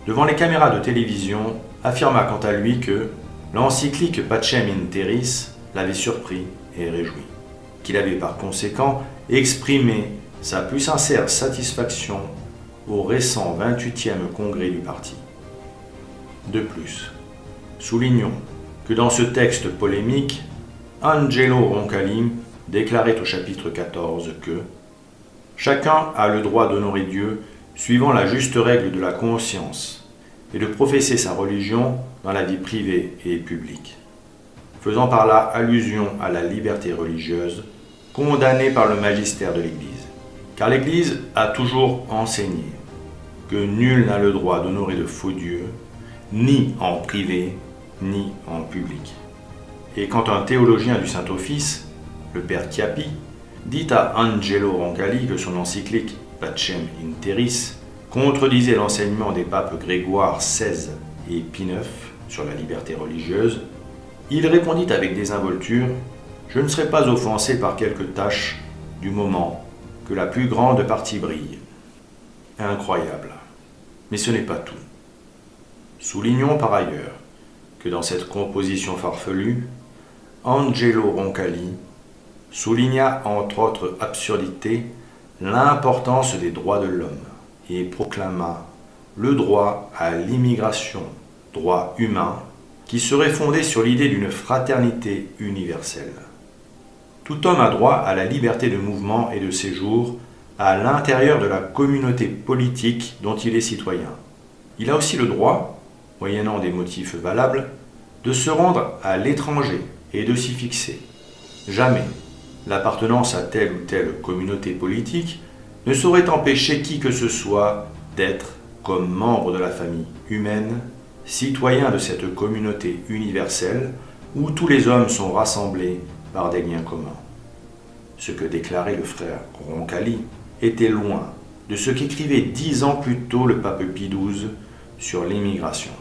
devant les caméras de télévision, affirma quant à lui que l'encyclique Pacem in Terris l'avait surpris et réjoui, qu'il avait par conséquent exprimé sa plus sincère satisfaction au récent 28e congrès du parti. De plus, soulignons que dans ce texte polémique, Angelo Roncalli déclarait au chapitre 14 que « Chacun a le droit d'honorer Dieu suivant la juste règle de la conscience et de professer sa religion dans la vie privée et publique, faisant par là allusion à la liberté religieuse condamnée par le magistère de l'Église. Car l'Église a toujours enseigné que nul n'a le droit d'honorer de faux dieux, ni en privé, ni en public. Et quand un théologien du Saint-Office, le père Chiappi, dit à Angelo Roncalli que son encyclique Pacem in Terris contredisait l'enseignement des papes Grégoire XVI et Pie IX sur la liberté religieuse, il répondit avec désinvolture « Je ne serai pas offensé par quelques tâches du moment que la plus grande partie brille. » Incroyable. Mais ce n'est pas tout. Soulignons par ailleurs que dans cette composition farfelue, Angelo Roncalli souligna entre autres absurdités l'importance des droits de l'homme et proclama le droit à l'immigration, droit humain, qui serait fondé sur l'idée d'une fraternité universelle. Tout homme a droit à la liberté de mouvement et de séjour à l'intérieur de la communauté politique dont il est citoyen. Il a aussi le droit, moyennant des motifs valables, de se rendre à l'étranger et de s'y fixer. Jamais l'appartenance à telle ou telle communauté politique ne saurait empêcher qui que ce soit d'être, comme membre de la famille humaine, citoyen de cette communauté universelle où tous les hommes sont rassemblés par des liens communs. Ce que déclarait le frère Roncalli était loin de ce qu'écrivait 10 ans plus tôt le pape Pie XII sur l'immigration.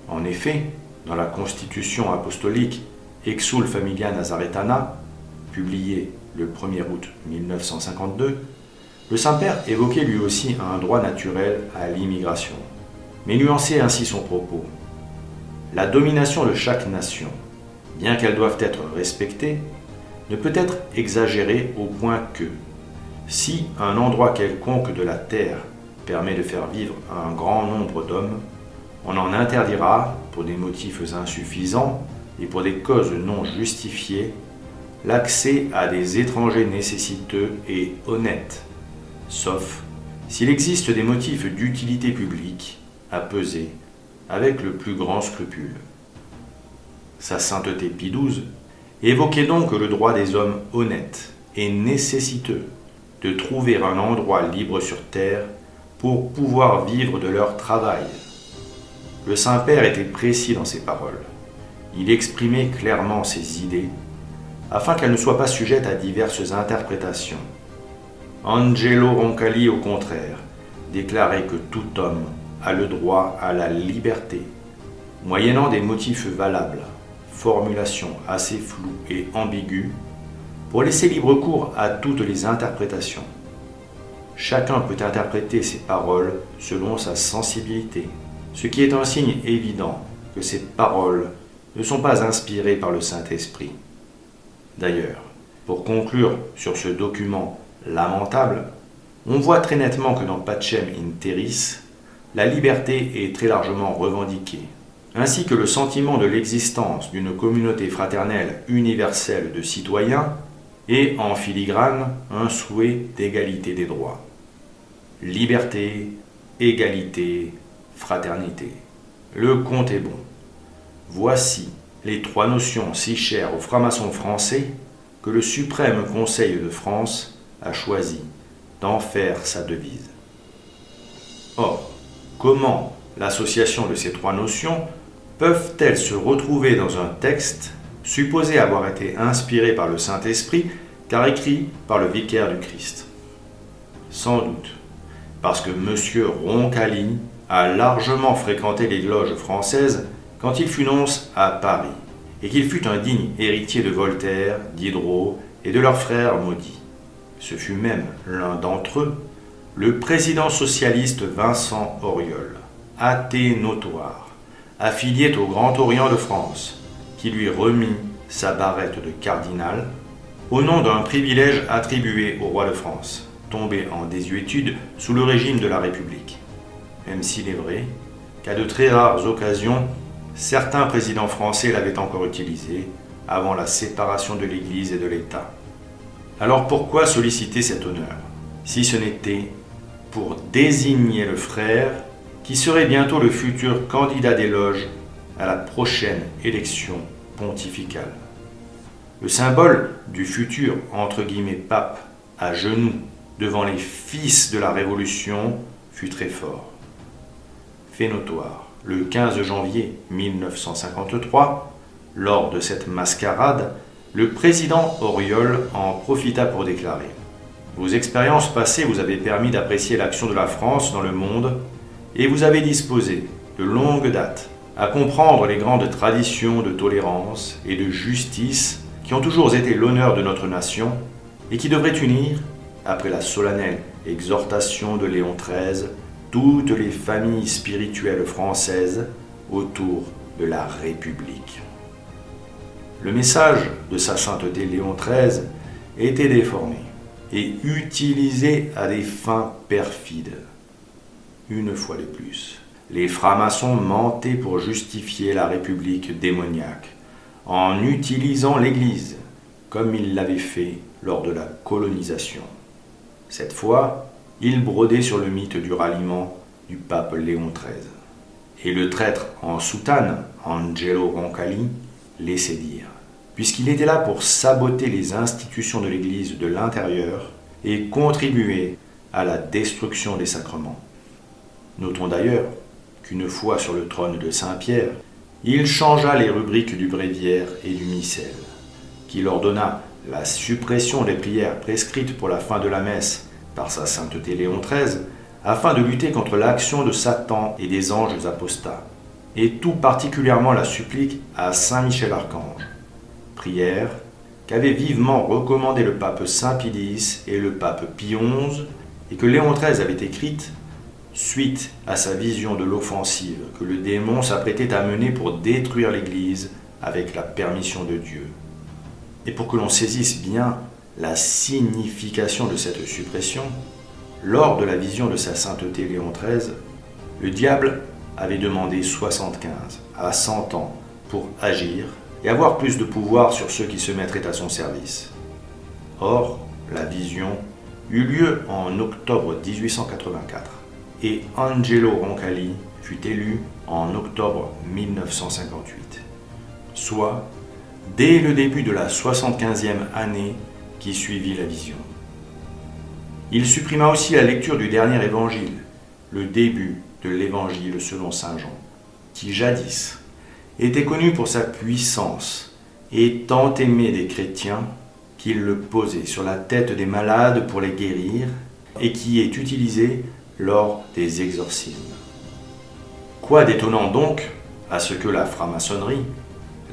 En effet, dans la Constitution apostolique Exsul Familia Nazaretana, publiée le 1er août 1952, le Saint-Père évoquait lui aussi un droit naturel à l'immigration, mais nuançait ainsi son propos. La domination de chaque nation, bien qu'elles doivent être respectées, ne peut être exagérée au point que, si un endroit quelconque de la terre permet de faire vivre un grand nombre d'hommes, on en interdira, pour des motifs insuffisants et pour des causes non justifiées, l'accès à des étrangers nécessiteux et honnêtes, sauf s'il existe des motifs d'utilité publique à peser avec le plus grand scrupule. Sa sainteté Pie XII évoquait donc le droit des hommes honnêtes et nécessiteux de trouver un endroit libre sur terre pour pouvoir vivre de leur travail. Le Saint-Père était précis dans ses paroles. Il exprimait clairement ses idées afin qu'elles ne soient pas sujettes à diverses interprétations. Angelo Roncalli, au contraire, déclarait que tout homme a le droit à la liberté, moyennant des motifs valables, formulation assez floue et ambiguë, pour laisser libre cours à toutes les interprétations. Chacun peut interpréter ces paroles selon sa sensibilité, ce qui est un signe évident que ces paroles ne sont pas inspirées par le Saint-Esprit. D'ailleurs, pour conclure sur ce document lamentable, on voit très nettement que dans Pacem in Terris, la liberté est très largement revendiquée, ainsi que le sentiment de l'existence d'une communauté fraternelle universelle de citoyens et, en filigrane, un souhait d'égalité des droits. Liberté, égalité, fraternité. Le compte est bon. Voici les 3 notions si chères aux francs-maçons français que le Suprême Conseil de France a choisi d'en faire sa devise. Or, comment l'association de ces 3 notions peuvent-elles se retrouver dans un texte supposé avoir été inspiré par le Saint-Esprit car écrit par le vicaire du Christ? Sans doute parce que M. Roncalli a largement fréquenté les loges françaises quand il fut nonce à Paris, et qu'il fut un digne héritier de Voltaire, Diderot et de leurs frères maudits. Ce fut même l'un d'entre eux, le président socialiste Vincent Auriol, athée notoire, affilié au Grand Orient de France, qui lui remit sa barrette de cardinal au nom d'un privilège attribué au roi de France, tombé en désuétude sous le régime de la République. Même s'il est vrai qu'à de très rares occasions, certains présidents français l'avaient encore utilisé avant la séparation de l'Église et de l'État. Alors pourquoi solliciter cet honneur, si ce n'était pour désigner le frère qui serait bientôt le futur candidat des loges à la prochaine élection pontificale? Le symbole du futur « pape » à genoux devant les fils de la Révolution fut très fort. Fait notoire, le 15 janvier 1953, lors de cette mascarade, le président Auriol en profita pour déclarer « Vos expériences passées vous avez permis d'apprécier l'action de la France dans le monde et vous avez disposé, de longue date, à comprendre les grandes traditions de tolérance et de justice qui ont toujours été l'honneur de notre nation et qui devraient unir, après la solennelle exhortation de Léon XIII, toutes les familles spirituelles françaises autour de la République. Le message de sa sainteté Léon XIII était déformé et utilisé à des fins perfides. Une fois de plus, les francs-maçons mentaient pour justifier la République démoniaque en utilisant l'Église comme ils l'avaient fait lors de la colonisation. Cette fois, ils brodaient sur le mythe du ralliement du pape Léon XIII. Et le traître en soutane, Angelo Roncalli, laissait dire, puisqu'il était là pour saboter les institutions de l'Église de l'intérieur et contribuer à la destruction des sacrements. Notons d'ailleurs qu'une fois sur le trône de Saint-Pierre, il changea les rubriques du bréviaire et du missel, qu'il ordonna la suppression des prières prescrites pour la fin de la messe par sa sainteté Léon XIII, afin de lutter contre l'action de Satan et des anges apostats, et tout particulièrement la supplique à Saint Michel Archange, prière qu'avaient vivement recommandé le pape Saint Pie et le pape Pie XI, et que Léon XIII avait écrite suite à sa vision de l'offensive que le démon s'apprêtait à mener pour détruire l'Église avec la permission de Dieu. Et pour que l'on saisisse bien la signification de cette suppression, lors de la vision de sa sainteté Léon XIII, le diable avait demandé 75 à 100 ans pour agir et avoir plus de pouvoir sur ceux qui se mettraient à son service. Or, la vision eut lieu en octobre 1884 et Angelo Roncalli fut élu en octobre 1958, soit dès le début de la 75e année qui suivit la vision. Il supprima aussi la lecture du dernier évangile, le début de l'évangile selon saint Jean, qui jadis était connu pour sa puissance et tant aimé des chrétiens qu'il le posait sur la tête des malades pour les guérir et qui est utilisé lors des exorcismes. Quoi d'étonnant donc à ce que la franc-maçonnerie,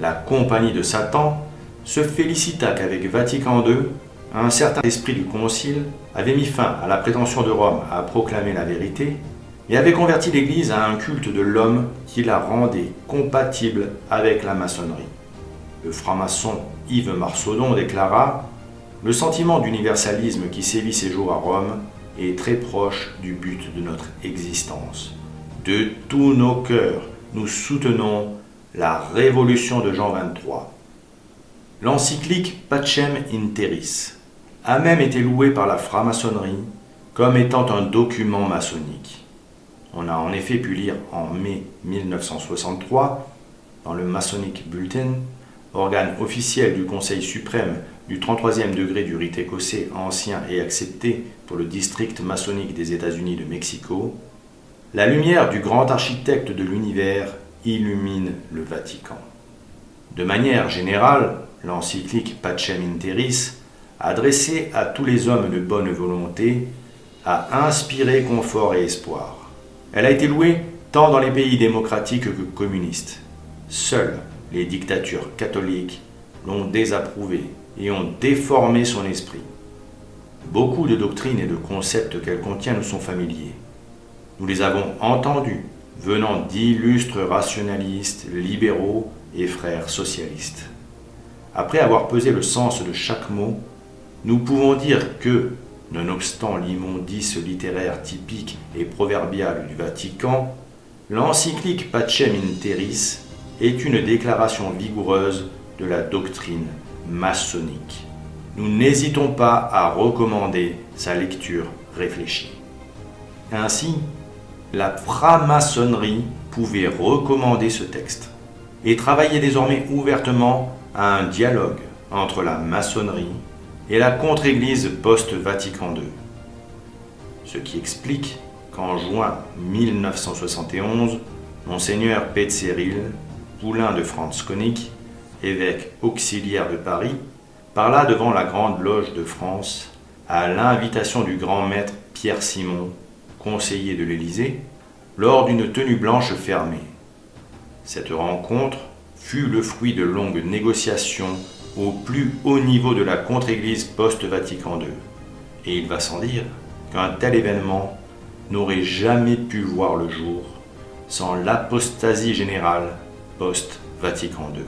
la compagnie de Satan, se félicita qu'avec Vatican II, un certain esprit du Concile avait mis fin à la prétention de Rome à proclamer la vérité et avait converti l'Église à un culte de l'homme qui la rendait compatible avec la maçonnerie. Le franc-maçon Yves Marsaudon déclara « Le sentiment d'universalisme qui sévit ces jours à Rome est très proche du but de notre existence. De tous nos cœurs, nous soutenons la révolution de Jean XXIII. » L'encyclique Pacem in Terris a même été louée par la franc-maçonnerie comme étant un document maçonnique. On a en effet pu lire en mai 1963, dans le Masonic Bulletin, organe officiel du Conseil suprême du 33e degré du rite écossais ancien et accepté pour le district maçonnique des États-Unis de Mexico, la lumière du grand architecte de l'univers illumine le Vatican. De manière générale, l'encyclique Pacem in Terris, adressée à tous les hommes de bonne volonté, a inspiré confort et espoir. Elle a été louée tant dans les pays démocratiques que communistes. Seules les dictatures catholiques l'ont désapprouvée et ont déformé son esprit. Beaucoup de doctrines et de concepts qu'elle contient nous sont familiers. Nous les avons entendus venant d'illustres rationalistes, libéraux et frères socialistes. Après avoir pesé le sens de chaque mot, nous pouvons dire que, nonobstant l'immondice littéraire typique et proverbiale du Vatican, l'encyclique Pacem in Terris est une déclaration vigoureuse de la doctrine maçonnique. Nous n'hésitons pas à recommander sa lecture réfléchie. Ainsi, la franc-maçonnerie pouvait recommander ce texte et travailler désormais ouvertement à un dialogue entre la maçonnerie et la contre-église post-Vatican II. Ce qui explique qu'en juin 1971, Monseigneur Petzeril, poulain de Franz Koenig, évêque auxiliaire de Paris, parla devant la Grande Loge de France à l'invitation du grand maître Pierre Simon, conseiller de l'Élysée, lors d'une tenue blanche fermée. Cette rencontre fut le fruit de longues négociations au plus haut niveau de la contre-église post-Vatican II. Et il va sans dire qu'un tel événement n'aurait jamais pu voir le jour sans l'apostasie générale post-Vatican II.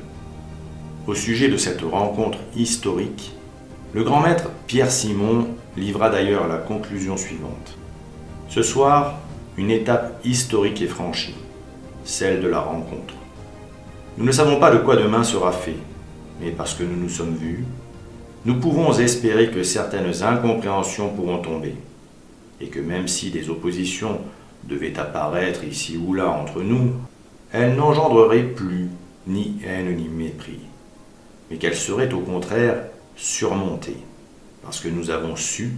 Au sujet de cette rencontre historique, le grand maître Pierre Simon livra d'ailleurs la conclusion suivante. Ce soir, une étape historique est franchie, celle de la rencontre. Nous ne savons pas de quoi demain sera fait, mais parce que nous nous sommes vus, nous pouvons espérer que certaines incompréhensions pourront tomber, et que même si des oppositions devaient apparaître ici ou là entre nous, elles n'engendreraient plus ni haine ni mépris, mais qu'elles seraient au contraire surmontées, parce que nous avons su,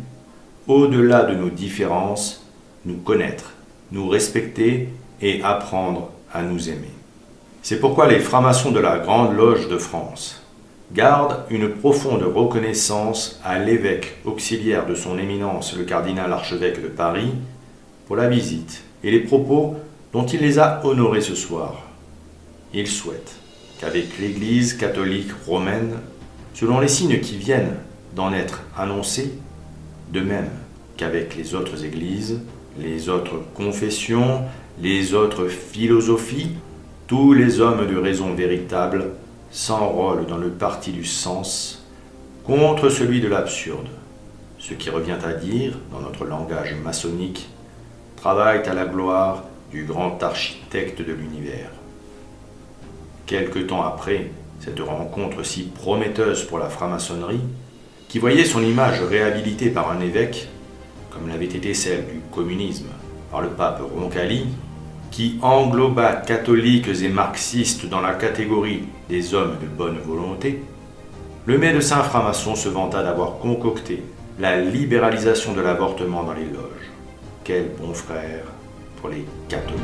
au-delà de nos différences, nous connaître, nous respecter et apprendre à nous aimer. C'est pourquoi les francs-maçons de la Grande Loge de France gardent une profonde reconnaissance à l'évêque auxiliaire de son éminence le cardinal archevêque de Paris pour la visite et les propos dont il les a honorés ce soir. Ils souhaitent qu'avec l'Église catholique romaine, selon les signes qui viennent d'en être annoncés, de même qu'avec les autres églises, les autres confessions, les autres philosophies, tous les hommes de raison véritable s'enrôlent dans le parti du sens contre celui de l'absurde, ce qui revient à dire, dans notre langage maçonnique, travaillent à la gloire du grand architecte de l'univers. Quelque temps après cette rencontre si prometteuse pour la franc-maçonnerie, qui voyait son image réhabilitée par un évêque, comme l'avait été celle du communisme par le pape Roncalli, qui engloba catholiques et marxistes dans la catégorie des hommes de bonne volonté, le médecin franc-maçon se vanta d'avoir concocté la libéralisation de l'avortement dans les loges. Quel bon frère pour les catholiques.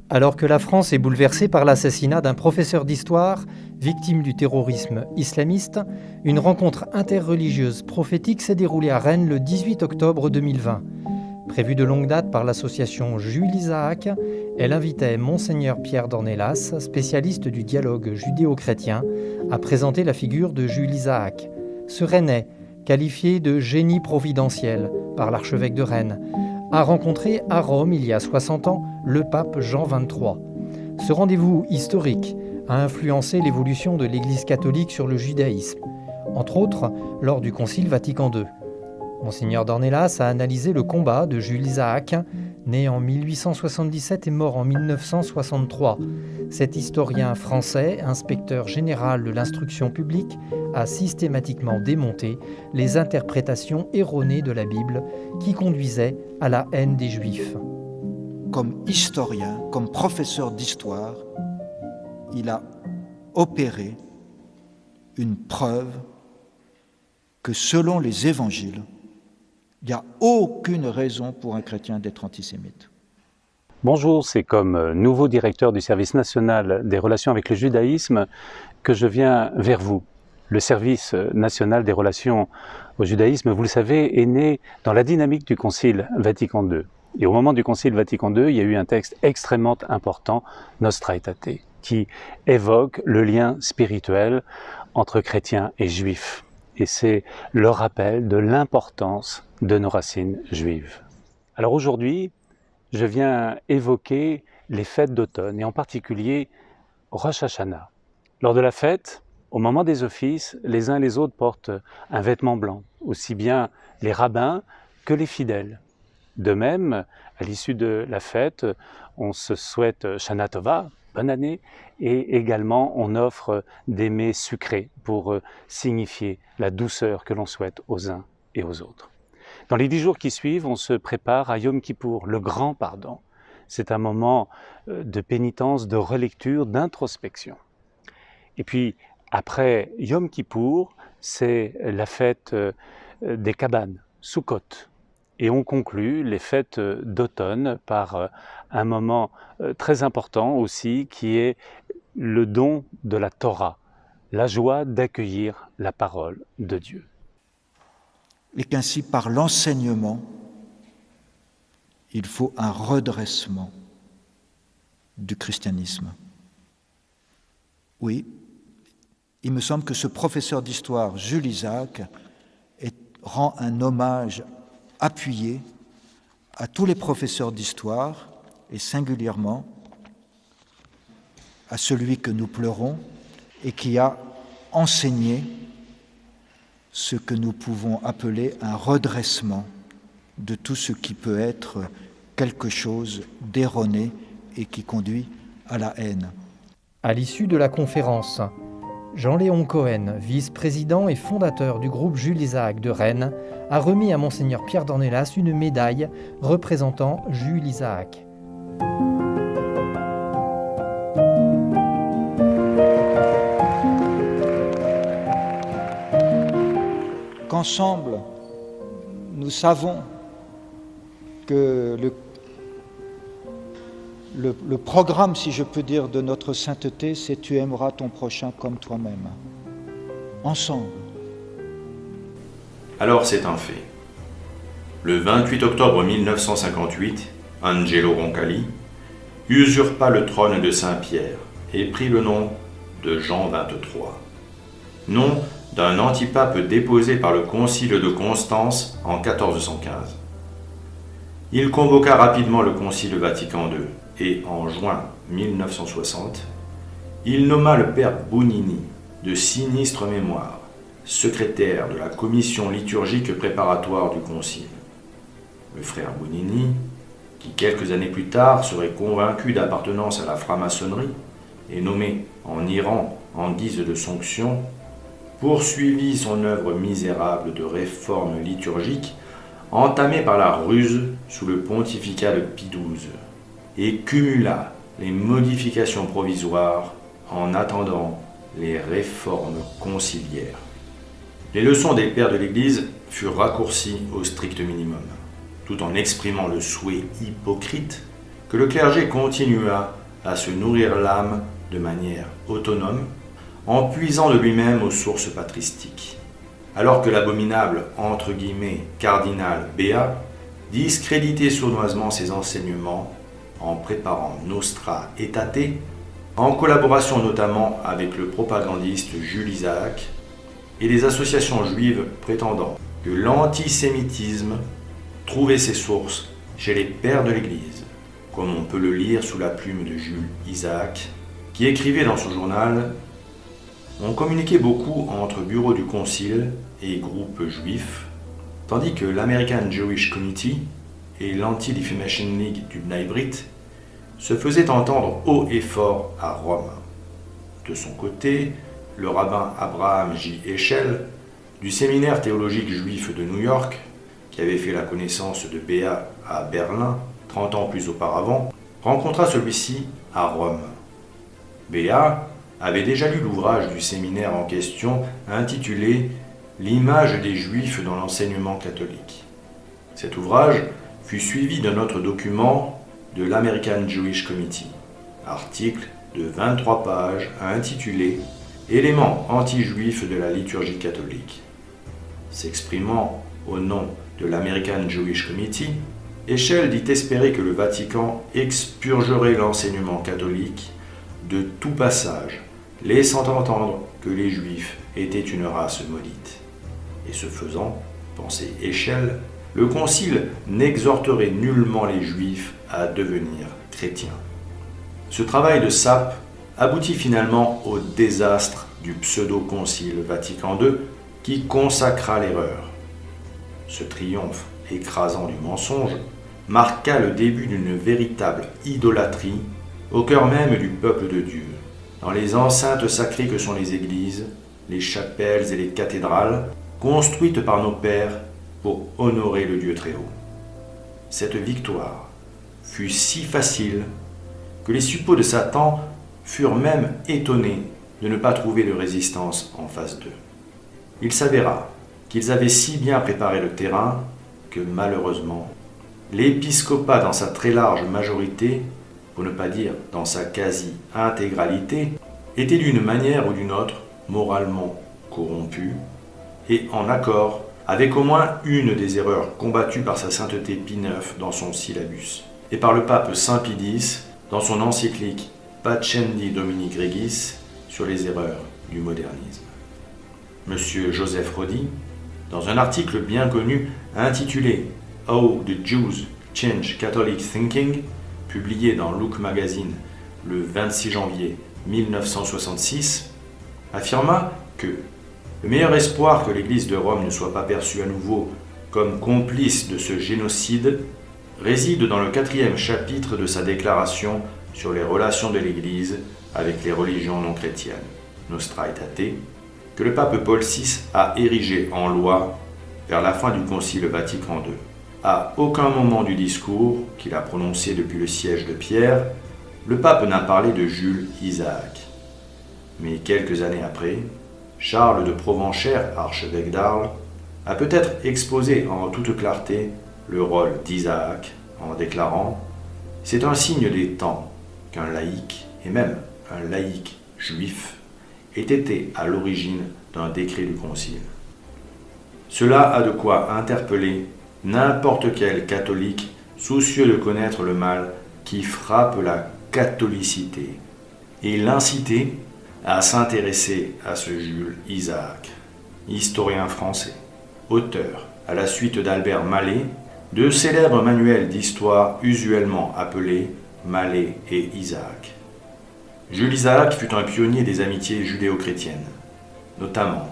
Alors que la France est bouleversée par l'assassinat d'un professeur d'histoire, victime du terrorisme islamiste, une rencontre interreligieuse prophétique s'est déroulée à Rennes le 18 octobre 2020. Prévue de longue date par l'association Jules Isaac, elle invitait Monseigneur Pierre Dornelas, spécialiste du dialogue judéo-chrétien, à présenter la figure de Jules Isaac, ce Rennais, qualifié de génie providentiel par l'archevêque de Rennes, a rencontré à Rome, il y a 60 ans, le pape Jean XXIII. Ce rendez-vous historique a influencé l'évolution de l'Église catholique sur le judaïsme, entre autres lors du Concile Vatican II. Monseigneur Dornelas a analysé le combat de Jules Isaac, né en 1877 et mort en 1963. Cet historien français, inspecteur général de l'instruction publique, a systématiquement démonté les interprétations erronées de la Bible qui conduisaient à la haine des Juifs. Comme historien, comme professeur d'histoire, il a opéré une preuve que selon les évangiles, il n'y a aucune raison pour un chrétien d'être antisémite. Bonjour, c'est comme nouveau directeur du service national des relations avec le judaïsme que je viens vers vous. Le service national des relations au judaïsme, vous le savez, est né dans la dynamique du Concile Vatican II. Et au moment du Concile Vatican II, il y a eu un texte extrêmement important, Nostra Aetate, qui évoque le lien spirituel entre chrétiens et juifs. Et c'est le rappel de l'importance de nos racines juives. Alors aujourd'hui, je viens évoquer les fêtes d'automne, et en particulier Rosh Hashanah. Lors de la fête, au moment des offices, les uns et les autres portent un vêtement blanc, aussi bien les rabbins que les fidèles. De même, à l'issue de la fête, on se souhaite Shana Tova, bonne année, et également on offre des mets sucrés pour signifier la douceur que l'on souhaite aux uns et aux autres. Dans les 10 jours qui suivent, on se prépare à Yom Kippour, le grand pardon. C'est un moment de pénitence, de relecture, d'introspection. Et puis, après Yom Kippour, c'est la fête des cabanes, Sukkot. Et on conclut les fêtes d'automne par un moment très important aussi qui est le don de la Torah, la joie d'accueillir la parole de Dieu. Et qu'ainsi, par l'enseignement, il faut un redressement du christianisme. Oui, il me semble que ce professeur d'histoire, Jules Isaac, rend un hommage appuyé à tous les professeurs d'histoire et singulièrement à celui que nous pleurons et qui a enseigné ce que nous pouvons appeler un redressement de tout ce qui peut être quelque chose d'erroné et qui conduit à la haine. À l'issue de la conférence, Jean-Léon Cohen, vice-président et fondateur du groupe Jules Isaac de Rennes, a remis à Monseigneur Pierre Dornelas une médaille représentant Jules Isaac. Qu'ensemble, nous savons que le programme, si je peux dire, de notre sainteté, c'est « Tu aimeras ton prochain comme toi-même ». Ensemble. Alors c'est un fait. Le 28 octobre 1958, Angelo Roncalli usurpa le trône de Saint-Pierre et prit le nom de Jean XXIII. Nom d'un antipape déposé par le concile de Constance en 1415. Il convoqua rapidement le concile Vatican II et en juin 1960, il nomma le père Bounini, de sinistre mémoire, secrétaire de la commission liturgique préparatoire du concile. Le frère Bounini, qui quelques années plus tard serait convaincu d'appartenance à la franc-maçonnerie et nommé en Iran en guise de sanction, poursuivit son œuvre misérable de réforme liturgique entamée par la ruse sous le pontificat de Pie XII et cumula les modifications provisoires en attendant les réformes conciliaires. Les leçons des pères de l'Église furent raccourcies au strict minimum, tout en exprimant le souhait hypocrite que le clergé continua à se nourrir l'âme de manière autonome, en puisant de lui-même aux sources patristiques. Alors que l'abominable « cardinal Béat » discréditait sournoisement ses enseignements en préparant Nostra Aetate, en collaboration notamment avec le propagandiste Jules Isaac et les associations juives prétendant que l'antisémitisme trouvait ses sources chez les pères de l'Église, comme on peut le lire sous la plume de Jules Isaac, qui écrivait dans son journal « On communiquait beaucoup entre bureaux du concile et groupes juifs, tandis que l'American Jewish Committee et l'Anti-Defamation League du Bnei Brit se faisaient entendre haut et fort à Rome. De son côté, le rabbin Abraham J. Heschel, du séminaire théologique juif de New York, qui avait fait la connaissance de Béat à Berlin 30 ans plus auparavant, rencontra celui-ci à Rome. Béat avait déjà lu l'ouvrage du séminaire en question intitulé « L'image des Juifs dans l'enseignement catholique ». Cet ouvrage fut suivi d'un autre document de l'American Jewish Committee, article de 23 pages intitulé « Éléments anti-juifs de la liturgie catholique ». S'exprimant au nom de l'American Jewish Committee, Heschel dit espérer que le Vatican expurgerait l'enseignement catholique de tout passage, laissant entendre que les Juifs étaient une race maudite. Et ce faisant, pensait Heschel, le Concile n'exhorterait nullement les Juifs à devenir chrétiens. Ce travail de sape aboutit finalement au désastre du pseudo-concile Vatican II qui consacra l'erreur. Ce triomphe écrasant du mensonge marqua le début d'une véritable idolâtrie au cœur même du peuple de Dieu, dans les enceintes sacrées que sont les églises, les chapelles et les cathédrales, construites par nos pères pour honorer le Dieu très haut. Cette victoire fut si facile que les suppôts de Satan furent même étonnés de ne pas trouver de résistance en face d'eux. Il s'avéra qu'ils avaient si bien préparé le terrain que malheureusement, l'épiscopat dans sa très large majorité, pour ne pas dire dans sa quasi-intégralité, était d'une manière ou d'une autre moralement corrompu et en accord avec au moins une des erreurs combattues par sa sainteté Pie IX dans son syllabus et par le pape Saint Pie X dans son encyclique Pacendi Domini Gregis sur les erreurs du modernisme. Monsieur Joseph Rodi, dans un article bien connu intitulé How the Jews Change Catholic Thinking, publié dans Look Magazine le 26 janvier 1966, affirma que le meilleur espoir que l'Église de Rome ne soit pas perçue à nouveau comme complice de ce génocide réside dans le 4e chapitre de sa déclaration sur les relations de l'Église avec les religions non chrétiennes, Nostra Aetate, que le pape Paul VI a érigé en loi vers la fin du Concile Vatican II. À aucun moment du discours qu'il a prononcé depuis le siège de Pierre, le pape n'a parlé de Jules Isaac. Mais quelques années après, Charles de Provenchère, archevêque d'Arles, a peut-être exposé en toute clarté le rôle d'Isaac en déclarant « C'est un signe des temps qu'un laïc, et même un laïc juif, ait été à l'origine d'un décret du Concile. » Cela a de quoi interpeller n'importe quel catholique soucieux de connaître le mal qui frappe la catholicité et l'inciter à s'intéresser à ce Jules Isaac, historien français, auteur, à la suite d'Albert Mallet, de célèbres manuels d'histoire usuellement appelés Mallet et Isaac. Jules Isaac fut un pionnier des amitiés judéo-chrétiennes, notamment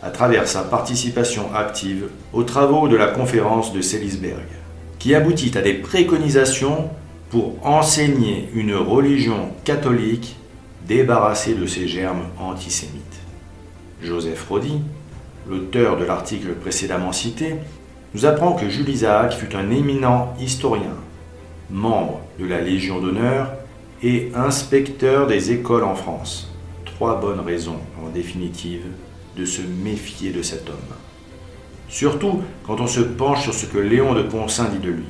à travers sa participation active aux travaux de la conférence de Sélisberg, qui aboutit à des préconisations pour enseigner une religion catholique débarrassée de ses germes antisémites. Joseph Rodi, l'auteur de l'article précédemment cité, nous apprend que Jules Isaac fut un éminent historien, membre de la Légion d'honneur et inspecteur des écoles en France. 3 bonnes raisons, en définitive, de se méfier de cet homme. Surtout quand on se penche sur ce que Léon de Poncin dit de lui.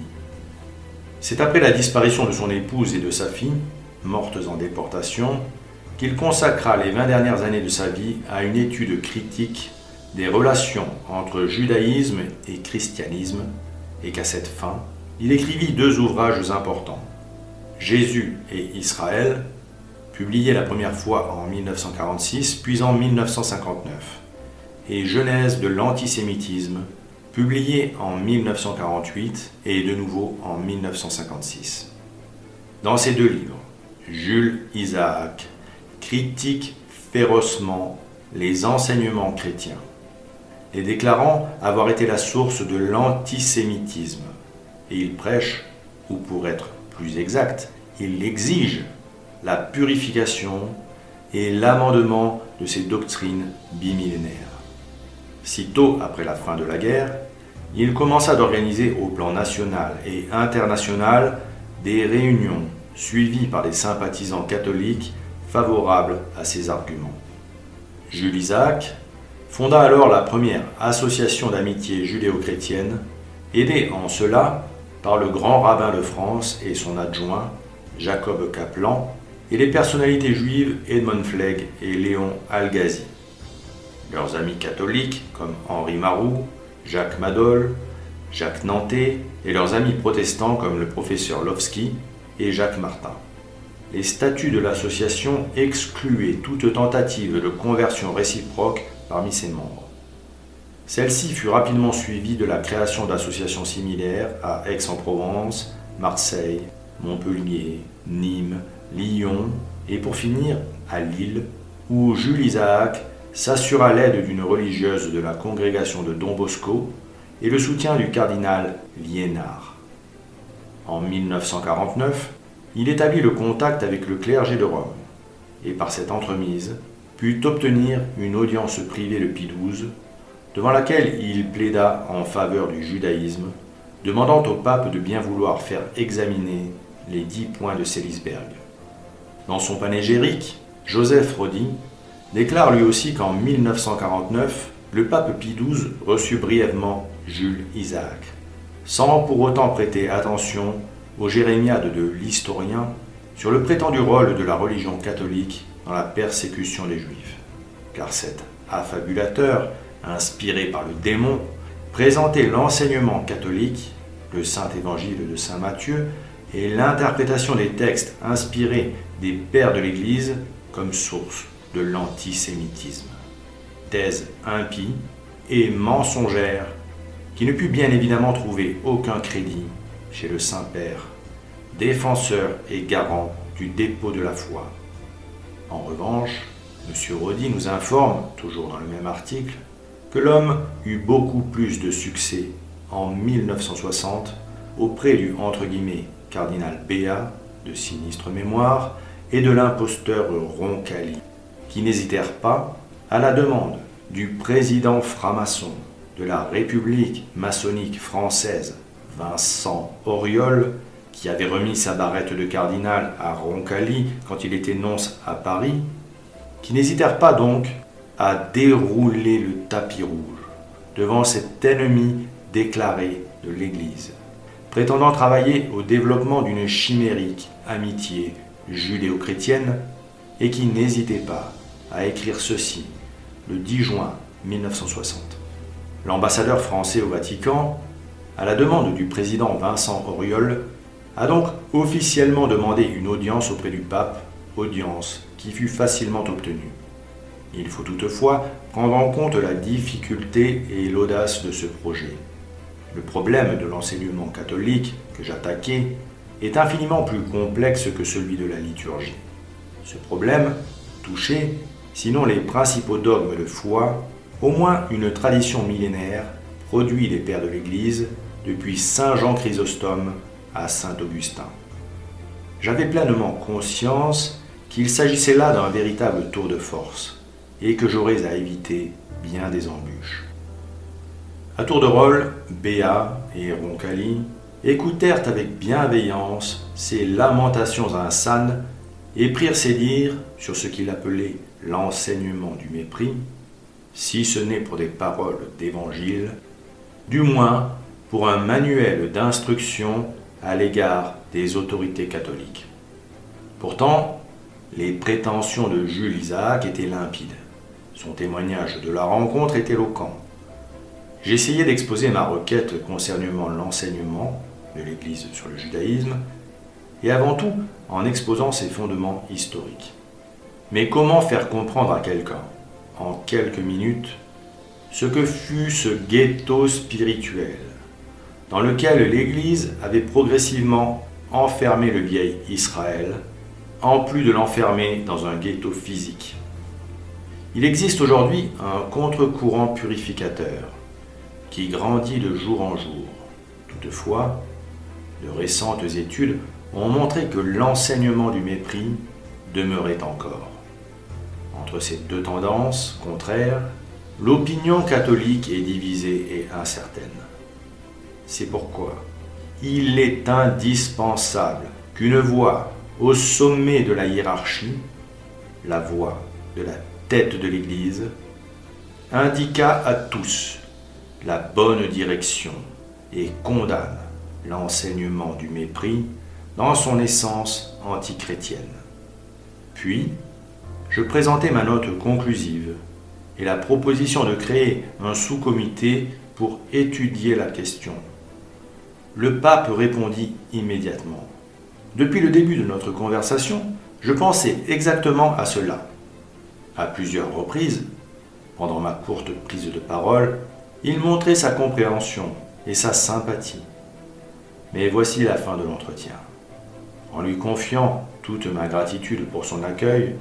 C'est après la disparition de son épouse et de sa fille, mortes en déportation, qu'il consacra les 20 dernières années de sa vie à une étude critique des relations entre judaïsme et christianisme, et qu'à cette fin, il écrivit 2 ouvrages importants. Jésus et Israël, publié la première fois en 1946, puis en 1959, et Genèse de l'antisémitisme, publié en 1948 et de nouveau en 1956. Dans ces 2 livres, Jules Isaac critique férocement les enseignements chrétiens, les déclarant avoir été la source de l'antisémitisme, et il prêche, ou pour être plus exact, il exige la purification et l'amendement de ces doctrines bimillénaires. Sitôt après la fin de la guerre, il commença d'organiser au plan national et international des réunions suivies par des sympathisants catholiques favorables à ses arguments. Jules Isaac fonda alors la première association d'amitié judéo-chrétienne, aidé en cela par le grand rabbin de France et son adjoint, Jacob Kaplan, et les personnalités juives Edmond Flegg et Léon Algazi. Leurs amis catholiques comme Henri Marou, Jacques Madol, Jacques Nantais et leurs amis protestants comme le professeur Lovski et Jacques Martin. Les statuts de l'association excluaient toute tentative de conversion réciproque parmi ses membres. Celle-ci fut rapidement suivie de la création d'associations similaires à Aix-en-Provence, Marseille, Montpellier, Nîmes, Lyon et pour finir à Lille, où Jules Isaac s'assura l'aide d'une religieuse de la congrégation de Don Bosco et le soutien du cardinal Liénard. En 1949, il établit le contact avec le clergé de Rome et par cette entremise put obtenir une audience privée de Pie XII devant laquelle il plaida en faveur du judaïsme, demandant au pape de bien vouloir faire examiner les 10 points de Sélisberg. Dans son panégyrique, Joseph Rodi déclare lui aussi qu'en 1949, le pape Pie XII reçut brièvement Jules Isaac, sans pour autant prêter attention aux jérémiades de l'historien sur le prétendu rôle de la religion catholique dans la persécution des Juifs. Car cet affabulateur, inspiré par le démon, présentait l'enseignement catholique, le Saint Évangile de Saint Matthieu et l'interprétation des textes inspirés des pères de l'Église comme source de l'antisémitisme. Thèse impie et mensongère qui ne put bien évidemment trouver aucun crédit chez le Saint-Père, défenseur et garant du dépôt de la foi. En revanche, M. Rodi nous informe, toujours dans le même article, que l'homme eut beaucoup plus de succès en 1960 auprès du « cardinal Béat » de sinistre mémoire et de l'imposteur Roncalli, qui n'hésitèrent pas, à la demande du président franc-maçon de la République maçonnique française, Vincent Auriol, qui avait remis sa barrette de cardinal à Roncalli quand il était nonce à Paris, qui n'hésitèrent pas donc à dérouler le tapis rouge devant cet ennemi déclaré de l'Église, prétendant travailler au développement d'une chimérique amitié judéo-chrétienne et qui n'hésitait pas à écrire ceci le 10 juin 1960. L'ambassadeur français au Vatican, à la demande du président Vincent Auriol, a donc officiellement demandé une audience auprès du pape, audience qui fut facilement obtenue. Il faut toutefois prendre en compte la difficulté et l'audace de ce projet. Le problème de l'enseignement catholique que j'attaquais est infiniment plus complexe que celui de la liturgie. Ce problème touchait, sinon les principaux dogmes de foi, au moins une tradition millénaire produit des pères de l'Église depuis Saint Jean Chrysostome à Saint Augustin. J'avais pleinement conscience qu'il s'agissait là d'un véritable tour de force et que j'aurais à éviter bien des embûches. À tour de rôle, Béat et Roncalli écoutèrent avec bienveillance ces lamentations insanes et prirent ses dires sur ce qu'il appelait l'enseignement du mépris, si ce n'est pour des paroles d'évangile, du moins pour un manuel d'instruction à l'égard des autorités catholiques. Pourtant, les prétentions de Jules Isaac étaient limpides. Son témoignage de la rencontre est éloquent. J'essayais d'exposer ma requête concernant l'enseignement de l'Église sur le judaïsme, et avant tout en exposant ses fondements historiques. Mais comment faire comprendre à quelqu'un, en quelques minutes, ce que fut ce ghetto spirituel, dans lequel l'Église avait progressivement enfermé le vieil Israël, en plus de l'enfermer dans un ghetto physique. Il existe aujourd'hui un contre-courant purificateur qui grandit de jour en jour. Toutefois, de récentes études ont montré que l'enseignement du mépris demeurait encore. Entre ces deux tendances contraires, l'opinion catholique est divisée et incertaine. C'est pourquoi il est indispensable qu'une voix au sommet de la hiérarchie, la voix de la tête de l'Église, indiqua à tous la bonne direction et condamne l'enseignement du mépris dans son essence antichrétienne. Puis, je présentai ma note conclusive et la proposition de créer un sous-comité pour étudier la question. Le pape répondit immédiatement. Depuis le début de notre conversation, je pensais exactement à cela. À plusieurs reprises, pendant ma courte prise de parole, il montrait sa compréhension et sa sympathie. Mais voici la fin de l'entretien. En lui confiant toute ma gratitude pour son accueil,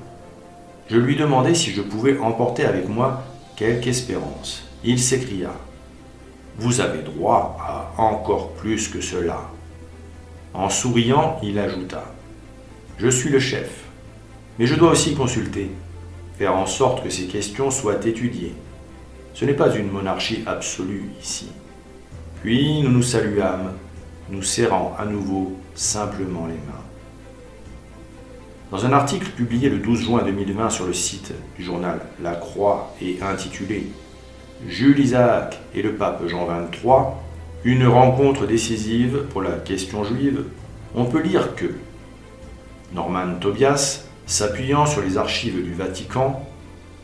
je lui demandai si je pouvais emporter avec moi quelque espérance. Il s'écria « Vous avez droit à encore plus que cela ». En souriant, il ajouta « Je suis le chef, mais je dois aussi consulter, faire en sorte que ces questions soient étudiées. Ce n'est pas une monarchie absolue ici. » Puis nous nous saluâmes, nous serrant à nouveau simplement les mains. Dans un article publié le 12 juin 2020 sur le site du journal La Croix et intitulé Jules Isaac et le pape Jean XXIII, une rencontre décisive pour la question juive, on peut lire que Norman Tobias, s'appuyant sur les archives du Vatican,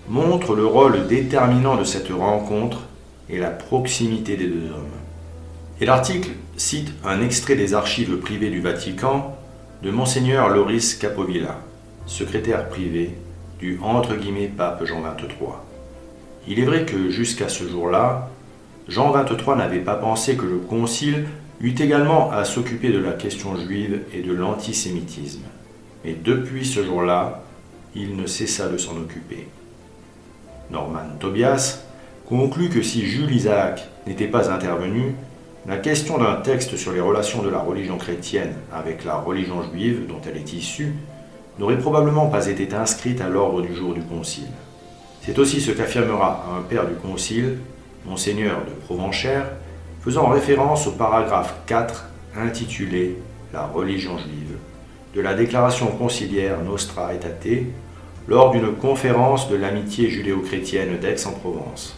montre le rôle déterminant de cette rencontre et la proximité des deux hommes. Et l'article cite un extrait des archives privées du Vatican de Monseigneur Loris Capovilla, secrétaire privé du « pape Jean XXIII ». Il est vrai que jusqu'à ce jour-là, Jean XXIII n'avait pas pensé que le concile eût également à s'occuper de la question juive et de l'antisémitisme. Mais depuis ce jour-là, il ne cessa de s'en occuper. Norman Tobias conclut que si Jules Isaac n'était pas intervenu, la question d'un texte sur les relations de la religion chrétienne avec la religion juive dont elle est issue n'aurait probablement pas été inscrite à l'ordre du jour du concile. C'est aussi ce qu'affirmera un père du concile, Monseigneur de Provenchère, faisant référence au paragraphe 4 intitulé « La religion juive » de la déclaration conciliaire Nostra Aetate lors d'une conférence de l'amitié judéo-chrétienne d'Aix-en-Provence.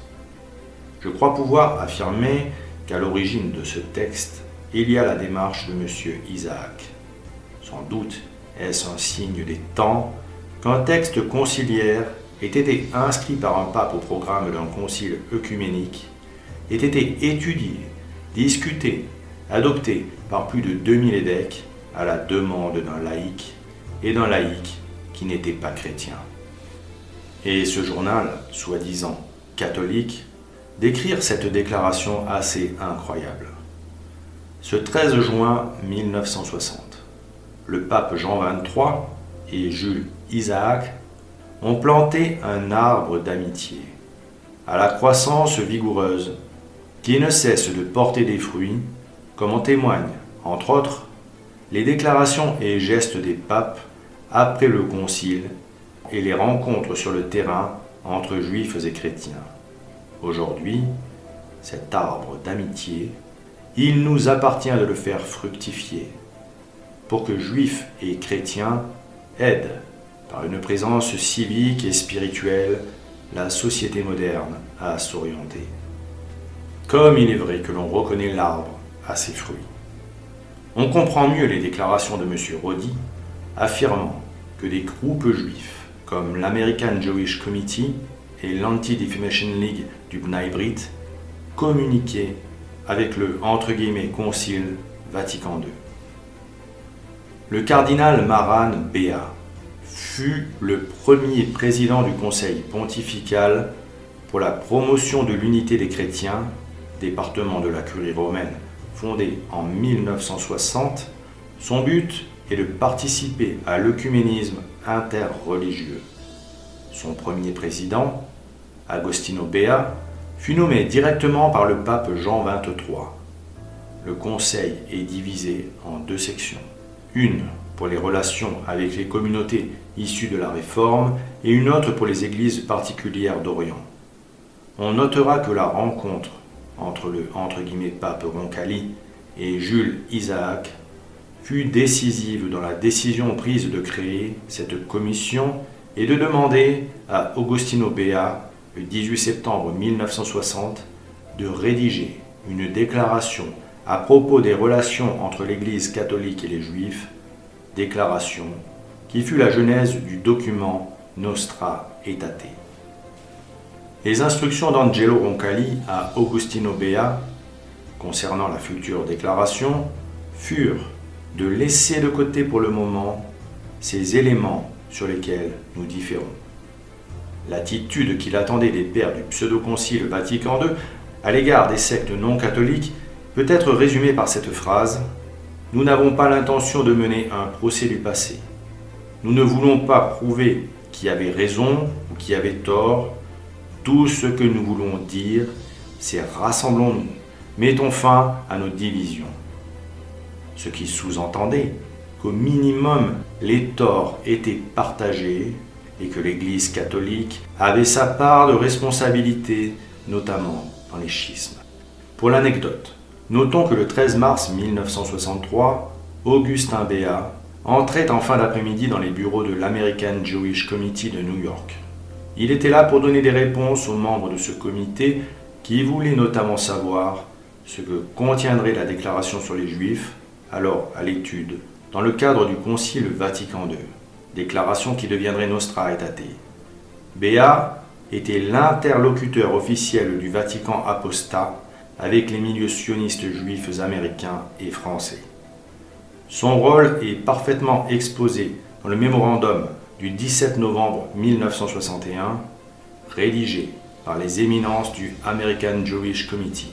Je crois pouvoir affirmer qu'à l'origine de ce texte, il y a la démarche de M. Isaac. Sans doute est-ce un signe des temps qu'un texte conciliaire ait été inscrit par un pape au programme d'un concile œcuménique, ait été étudié, discuté, adopté par plus de 2000 évêques à la demande d'un laïc et d'un laïc qui n'était pas chrétien. Et ce journal, soi-disant catholique, d'écrire cette déclaration assez incroyable. Ce 13 juin 1960, le pape Jean XXIII et Jules Isaac ont planté un arbre d'amitié, à la croissance vigoureuse, qui ne cesse de porter des fruits, comme en témoignent, entre autres, les déclarations et gestes des papes après le concile et les rencontres sur le terrain entre juifs et chrétiens. Aujourd'hui, cet arbre d'amitié, il nous appartient de le faire fructifier, pour que juifs et chrétiens aident, par une présence civique et spirituelle, la société moderne à s'orienter. Comme il est vrai que l'on reconnaît l'arbre à ses fruits. On comprend mieux les déclarations de M. Rodi, affirmant que des groupes juifs, comme l'American Jewish Committee et l'Anti-Defamation League du B'nai B'rith, communiquaient avec le « concile Vatican II ». Le cardinal Maran Béat fut le premier président du Conseil pontifical pour la promotion de l'unité des chrétiens, département de la Curie romaine fondé en 1960. Son but est de participer à l'œcuménisme interreligieux. Son premier président, Agostino Béat, fut nommé directement par le pape Jean XXIII. Le conseil est divisé en deux sections. Une pour les relations avec les communautés issues de la Réforme et une autre pour les églises particulières d'Orient. On notera que la rencontre entre le « pape Roncalli » et Jules Isaac fut décisive dans la décision prise de créer cette commission et de demander à Agostino Béat, le 18 septembre 1960, de rédiger une déclaration à propos des relations entre l'Église catholique et les Juifs, déclaration qui fut la genèse du document Nostra Aetate. Les instructions d'Angelo Roncalli à Agostino Béat concernant la future déclaration furent de laisser de côté pour le moment ces éléments sur lesquels nous différons. L'attitude qu'il attendait des pères du pseudo-concile Vatican II à l'égard des sectes non catholiques peut être résumée par cette phrase : « Nous n'avons pas l'intention de mener un procès du passé. Nous ne voulons pas prouver qui avait raison ou qui avait tort. Tout ce que nous voulons dire, c'est rassemblons-nous, mettons fin à nos divisions. » Ce qui sous-entendait qu'au minimum les torts étaient partagés et que l'Église catholique avait sa part de responsabilité, notamment dans les schismes. Pour l'anecdote, notons que le 13 mars 1963, Augustin Béat entrait en fin d'après-midi dans les bureaux de l'American Jewish Committee de New York. Il était là pour donner des réponses aux membres de ce comité qui voulait notamment savoir ce que contiendrait la déclaration sur les Juifs, alors à l'étude, dans le cadre du Concile Vatican II, déclaration qui deviendrait Nostra Aetate. Béat était l'interlocuteur officiel du Vatican apostat avec les milieux sionistes juifs américains et français. Son rôle est parfaitement exposé dans le mémorandum du 17 novembre 1961, rédigé par les éminences du American Jewish Committee.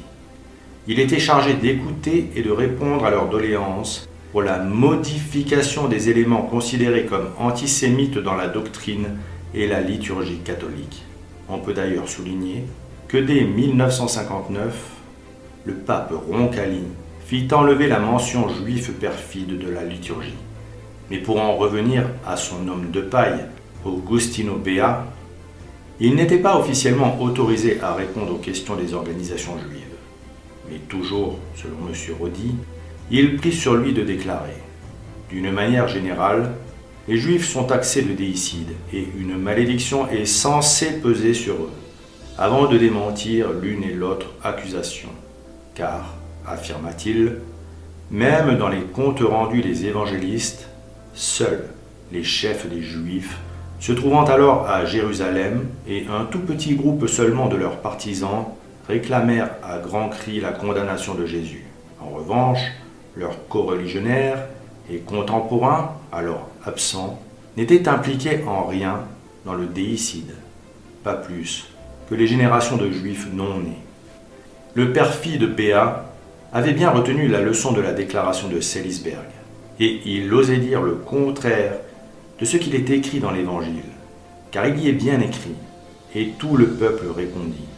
Il était chargé d'écouter et de répondre à leurs doléances pour la modification des éléments considérés comme antisémites dans la doctrine et la liturgie catholique. On peut d'ailleurs souligner que dès 1959, le pape Roncalli fit enlever la mention juif perfide de la liturgie. Mais pour en revenir à son homme de paille, Augustino Béat, il n'était pas officiellement autorisé à répondre aux questions des organisations juives. Mais toujours, selon M. Rodi, il prit sur lui de déclarer « D'une manière générale, les Juifs sont taxés de déicide et une malédiction est censée peser sur eux, avant de démentir l'une et l'autre accusation. Car, affirma-t-il, même dans les comptes rendus des évangélistes, seuls les chefs des Juifs, se trouvant alors à Jérusalem, et un tout petit groupe seulement de leurs partisans, réclamèrent à grands cris la condamnation de Jésus. En revanche, leurs coreligionnaires et contemporains, alors absents, n'étaient impliqués en rien dans le déicide, pas plus que les générations de Juifs non nés. Le perfide Béat avait bien retenu la leçon de la déclaration de Seelisberg, et il osait dire le contraire de ce qu'il est écrit dans l'Évangile, car il y est bien écrit, et tout le peuple répondit,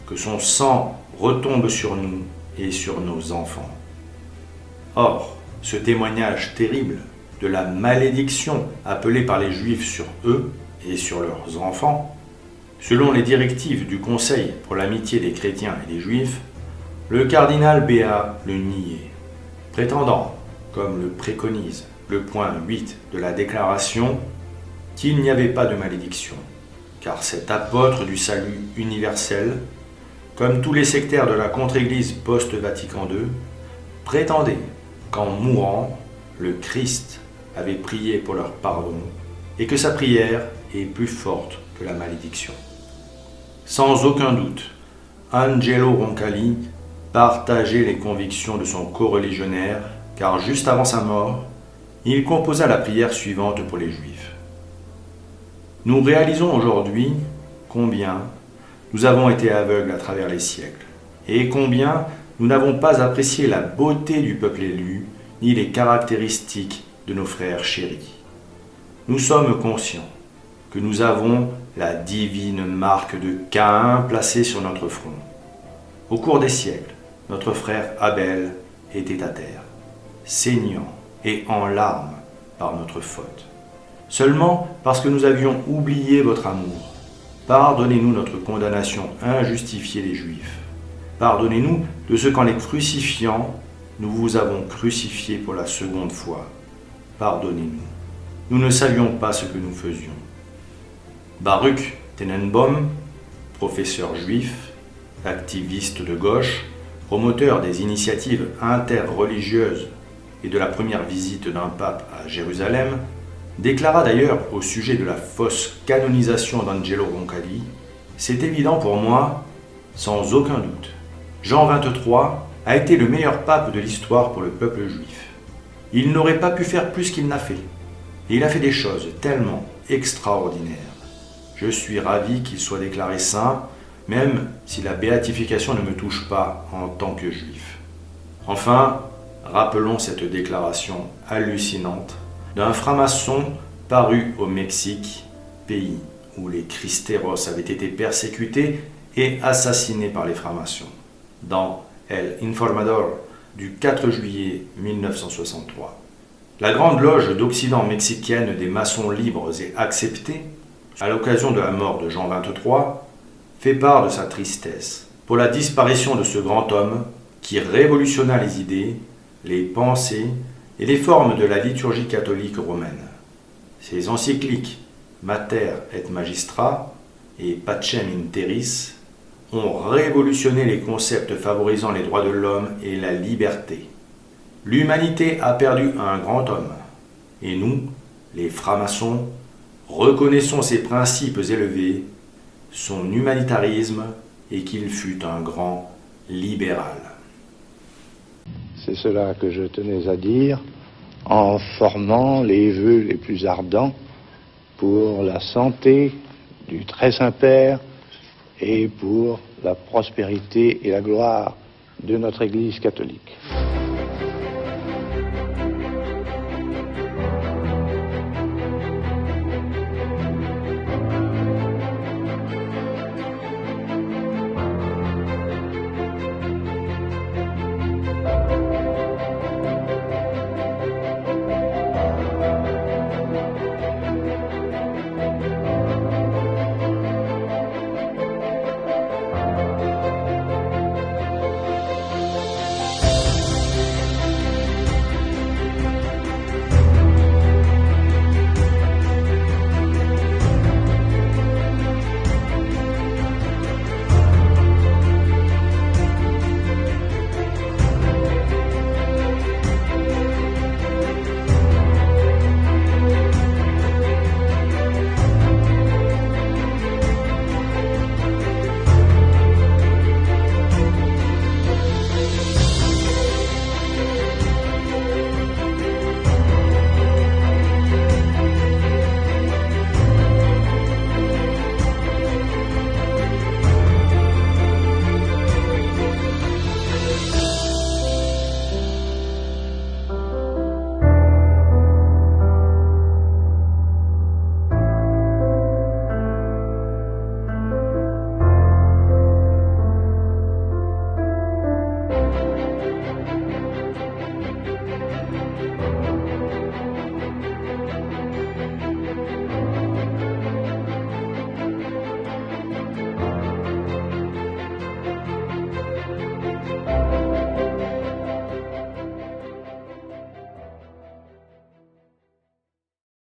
que son sang retombe sur nous et sur nos enfants. Or, ce témoignage terrible de la malédiction appelée par les Juifs sur eux et sur leurs enfants, selon les directives du Conseil pour l'amitié des chrétiens et des Juifs, le cardinal Béat le niait, prétendant, comme le préconise le point 8 de la déclaration, qu'il n'y avait pas de malédiction, car cet apôtre du salut universel, comme tous les sectaires de la contre-église post-Vatican II, prétendait qu'en mourant, le Christ avait prié pour leur pardon et que sa prière est plus forte que la malédiction. Sans aucun doute, Angelo Roncalli partageait les convictions de son coreligionnaire, car juste avant sa mort, il composa la prière suivante pour les Juifs. Nous réalisons aujourd'hui combien nous avons été aveugles à travers les siècles, et combien nous n'avons pas apprécié la beauté du peuple élu, ni les caractéristiques de nos frères chéris. Nous sommes conscients que nous avons la divine marque de Caïn placée sur notre front. Au cours des siècles, notre frère Abel était à terre, saignant et en larmes par notre faute. Seulement parce que nous avions oublié votre amour, pardonnez-nous notre condamnation injustifiée des Juifs. Pardonnez-nous de ce qu'en les crucifiant, nous vous avons crucifié pour la seconde fois. Pardonnez-nous. Nous ne savions pas ce que nous faisions. Baruch Tenenbaum, professeur juif, activiste de gauche, promoteur des initiatives interreligieuses et de la première visite d'un pape à Jérusalem, déclara d'ailleurs au sujet de la fausse canonisation d'Angelo Roncalli « C'est évident pour moi, sans aucun doute. Jean XXIII a été le meilleur pape de l'histoire pour le peuple juif. Il n'aurait pas pu faire plus qu'il n'a fait. Et il a fait des choses tellement extraordinaires. Je suis ravi qu'il soit déclaré saint, même si la béatification ne me touche pas en tant que juif. Enfin, rappelons cette déclaration hallucinante d'un franc-maçon paru au Mexique, pays où les Cristeros avaient été persécutés et assassinés par les francs-maçons, dans El Informador du 4 juillet 1963. La Grande Loge d'Occident mexicaine des maçons libres et acceptés, à l'occasion de la mort de Jean XXIII, fait part de sa tristesse pour la disparition de ce grand homme qui révolutionna les idées, les pensées et les formes de la liturgie catholique romaine. Ses encycliques Mater et Magistra et Pacem in Terris ont révolutionné les concepts favorisant les droits de l'homme et la liberté. L'humanité a perdu un grand homme. Et nous, les francs-maçons, reconnaissons ses principes élevés, son humanitarisme et qu'il fut un grand libéral. C'est cela que je tenais à dire en formant les vœux les plus ardents pour la santé du Très Saint-Père et pour la prospérité et la gloire de notre Église catholique.